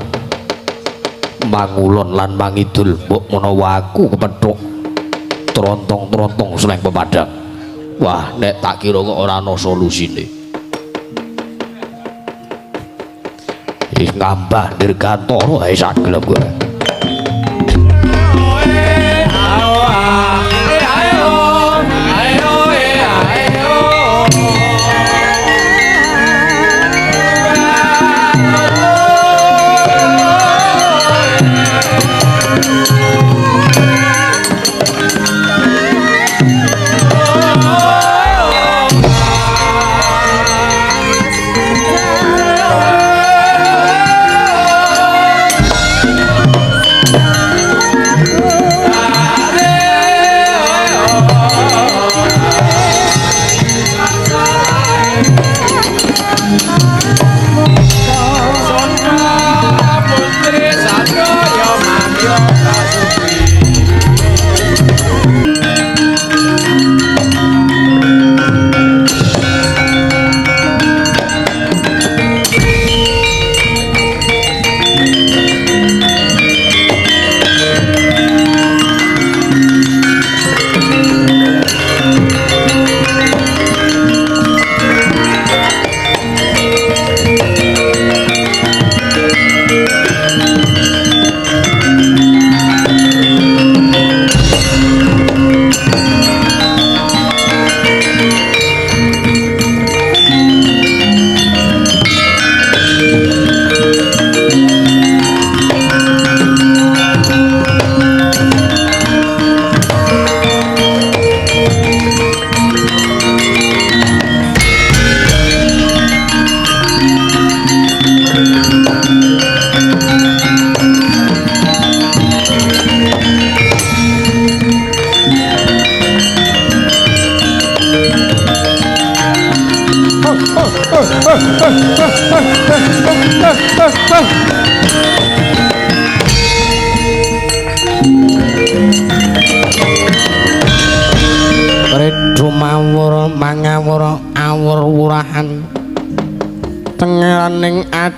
Mangulon lan mangidul mbok menawa aku kepethuk trontong-trontong seleng pepadang. Wah, nek tak kira kok ora ana solusine. Wis ngambah dirgantara ae sak gelem kowe.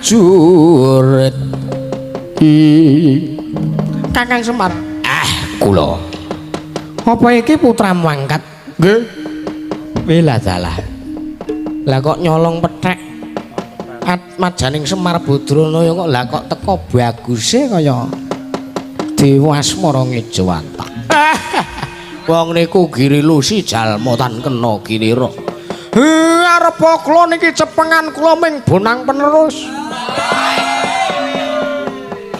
Juret Kakang Semar. Kula. Apa iki putramu angkat? Nggih. Wela dalah. Lah kok nyolong pethek. Majaning Semar Badranaya kok lah kok teko baguse kaya Dewa Asmara Ngejawanta. Wong niku giri lusi jalma tan kena ginira. Arep kula niki cepengan kula ming bonang penerus.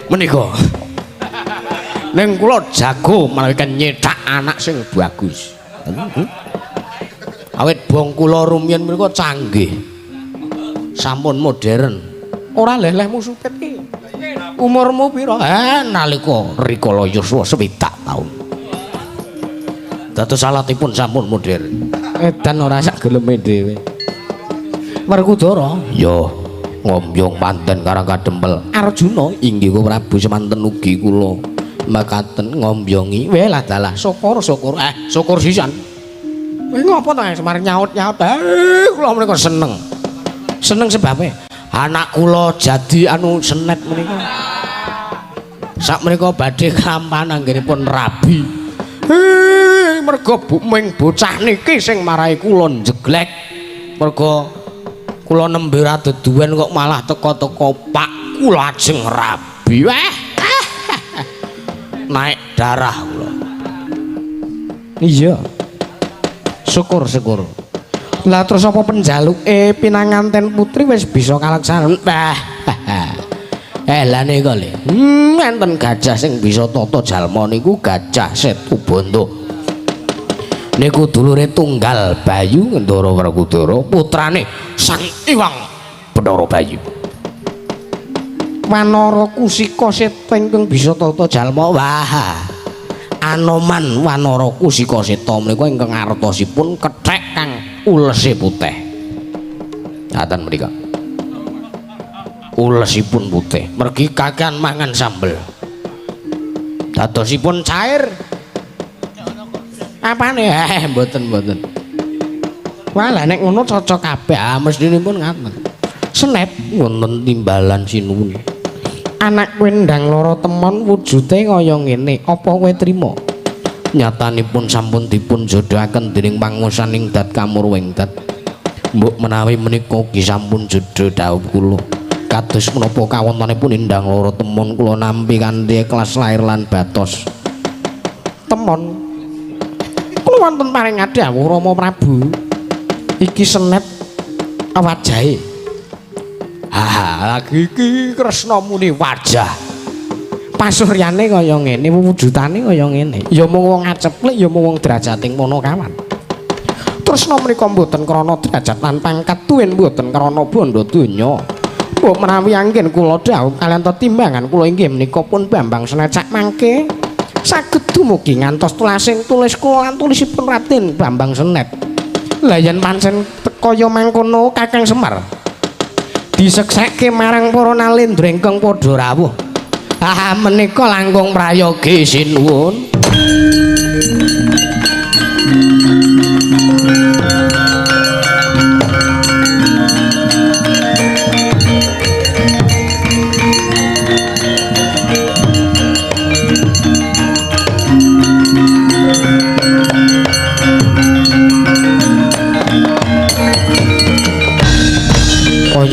Menika ning kula jago menawi nyetak anak sing bagus. Awit bong kula rumiyin menika canggih. Sampun modern. Ora leleh musupit iki. Umurmu pira? Nalika rikala yuswa 60 taun. Dados salatipun sampun modern. Edan ora sak geleme dhewe. Werkudara, ya ngombyong manten karang kadempel. Arjuna inggih Prabu semanten ugi kula makaten ngombyongi. Welah dalah syukur. Syukur sisan. Kowe ngopo to Semar nyaut-nyaut? Kula menika seneng. Seneng sebabe anak kula jadi senet menika. Sak menika badhe kampanan anggenipun rabi. Merga ming bocah niki sing marai kula jeglek. Merga kula nembe ra deduwen kok malah teka-teka Pak kula ajeng rabi. Naik darah kula. Iya. Syukur. Lah terus apa penjaluke pinanganten putri wis bisa kalaksanan. Lah nika lho. Enten gajah sing bisa tata jalma niku Gajah Setubanda. Niku dulure tunggal Bayu Ngendara Werkudara, putrane Sang Iwang Bathara Bayu. Wanara Kusika Seta ingkang bisa tata jalma. Wah. Anoman Wanara Kusika Seta menika ingkang artosipun kethek kang ulese putih. Ngaten mriku. Ulesipun putih, mergi kakean mangan sambel. dadosipun cair apane mboten wah lah nek ngono cocok kabeh mestinipun ngaten Senep wonten timbalan sinuwun anak kowe ndang lara temon wujude kaya ngene apa kowe trima nyatanipun sampun dipun jodohaken dening pangusaning dat kamurwing dat mbok menawi menika ugi sampun jodoh dawuh kula kados menapa kawontenipun indang lara temon kula nampi kanthi ikhlas lair lan batos temon kula wonten paring dawuh Rama Prabu iki Senep wajahe lagi iki Kresna muni wajah pasuryane kaya ngene wujudane kaya ngene ya mung wong aceplik ya mung wong drajating Manakawan tresna menika mboten krana derajat lan pangkat tuwin mboten krana bondo donya mbok menawi anggen kula dawuh kaliyan timbangan kula inggih menika pun Bambang Senecak mangke saged dumugi ngantos tulasing tulis kula lan tulisipun Raden Bambang Senep lah yen pancen kaya mangkono Kakang Semar diseksekke marang para nalendra ingkang padha rawuh menika langkung prayogi sinuwun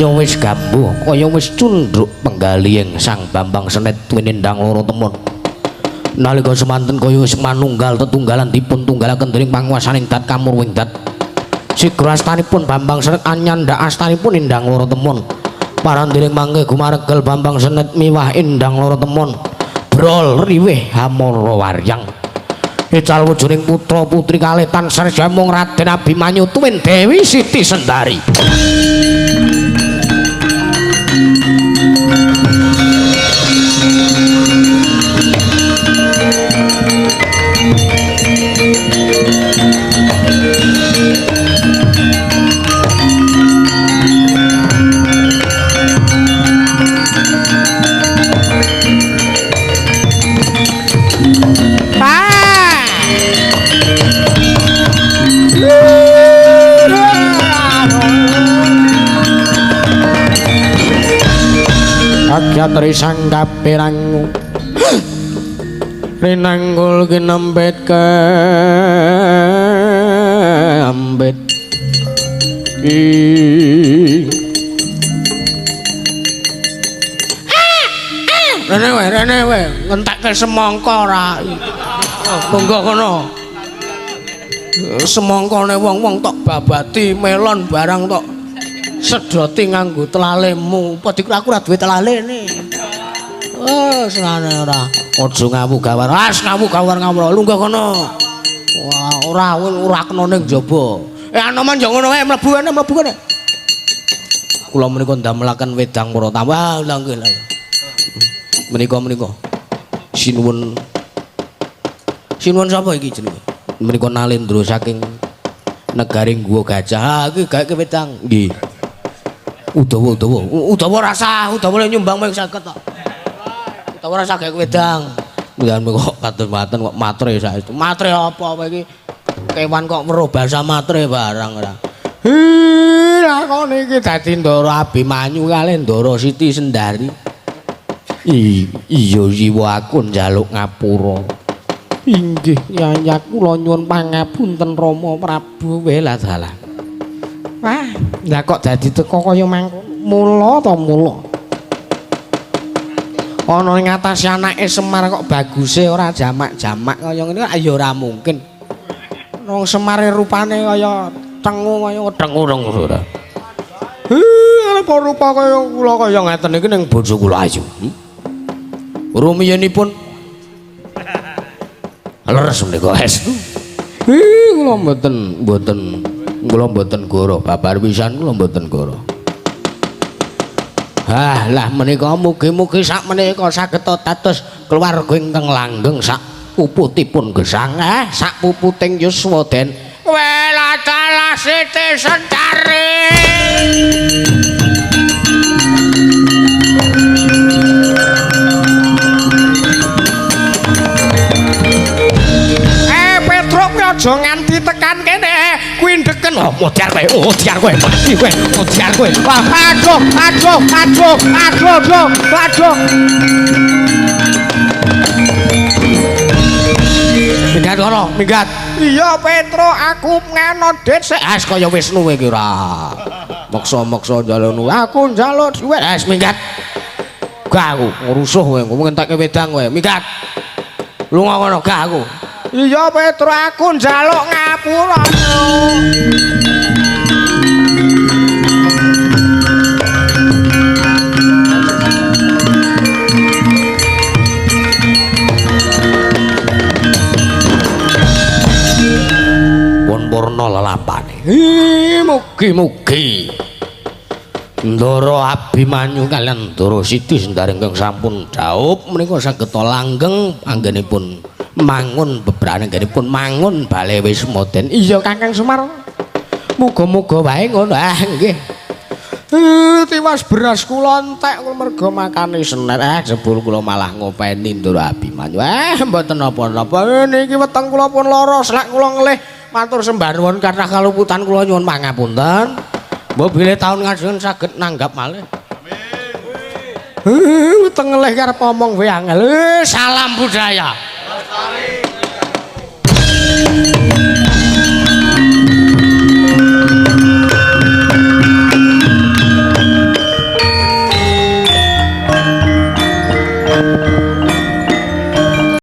kaya wis gambuh kaya wis cundruk penggalihing Sang Bambang Senet twinindang loro temon nalika semanten kaya wis manunggal tetunggalan dipun tunggalaken dening panguwasaning dat kamurwing dat sigra astanipun Bambang Senet anyanda astanipun indang loro temon parandiring mangke gumaregel Bambang Senet miwah indang loro temon brol riweh hamara waryang ical wujuning putra putri kalih tansah jamung Raden Abimanyu tuwin Dewi Siti Sendari Agyatri sang kapirangu rinanggul kinembet ke ambet rene we ngentekke semangka ora monggo kono semangkane wong-wong tok babati melon barang tok sedoti nganggo telalemu apa dikira aku ora duwe telalene senane ora aja ngawu-gawar ngawu-gawar lunga kono wah ora kena ning jaba anoman yo ngono wae mlebu kene kula menika ndamelaken wedang para tamu lha nggih lha menika sinuwun sapa iki jenenge menika Nalendra saking negari Guwa Gajah iki gawe wedang nggih Udawa rasa Udawa nyumbang mung saged kok Udawa rasa gawe wedang ndan kok katur-maten kok matre saestu matre apa kowe iki kewan kok weruh basa matre barang ora lakone iki dadi Ndara Abimanyu kalih Ndara Siti Sendari iya jiwa aku njaluk ngapura inggih nyanya kula nyuwun pangapunten Rama Prabu wela dalah wah lah kok dadi teko kaya mangkono mula ta mula ana ing atase anake Semar kok baguse ora jamak-jamak kaya ngene ya ora mungkin wong Semar rupane kaya tengu kaya dengu-dengu ora apa rupa kaya kula kaya ngeten iki ning bojo kula ayu rumiyenipun leres menika estu kula mboten goro babar pisan kula mboten goro lah menika mugi-mugi sak menika saged dados keluarga ingkang langgeng sak puputipun gesang sak puputing Yuswaden wela dalah Siti Sendari aja nganti tekan kene kuwi ndeken modiar kowe mati kowe modiar kowe aduh minggat ora minggat iya Petro aku ngeno dit sik as kaya Wisnu kowe iki ora maksa-maksa njaluk aku njaluk dhuwit as minggat gak aku ngrusuh kowe ngentekke wedang kowe minggat lunga kono gak aku iya Petro aku njaluk ngapura purna lelampane mugi-mugi Ndara Abimanyu kalian Ndara Siti Sendari ingkang sampun dhaup menika saged langgeng anggenipun mangun bebrane anggenipun mangun bale Wismoden iya Kakang Semar muga-muga wae ngono nggih tiwas beras kula entek merga makane senet jebul kula malah ngopeni Ndara Abimanyu mboten napa-napa niki weteng kula pun lara slek kula ngelih matur sembah nuwun karena kaluputan kula nyuwun pangapunten. Mbok bilih taun ngajeng saged nanggap malih. Amin. Weteng ngelih karep omong wae angel. Salam budaya. Lestari.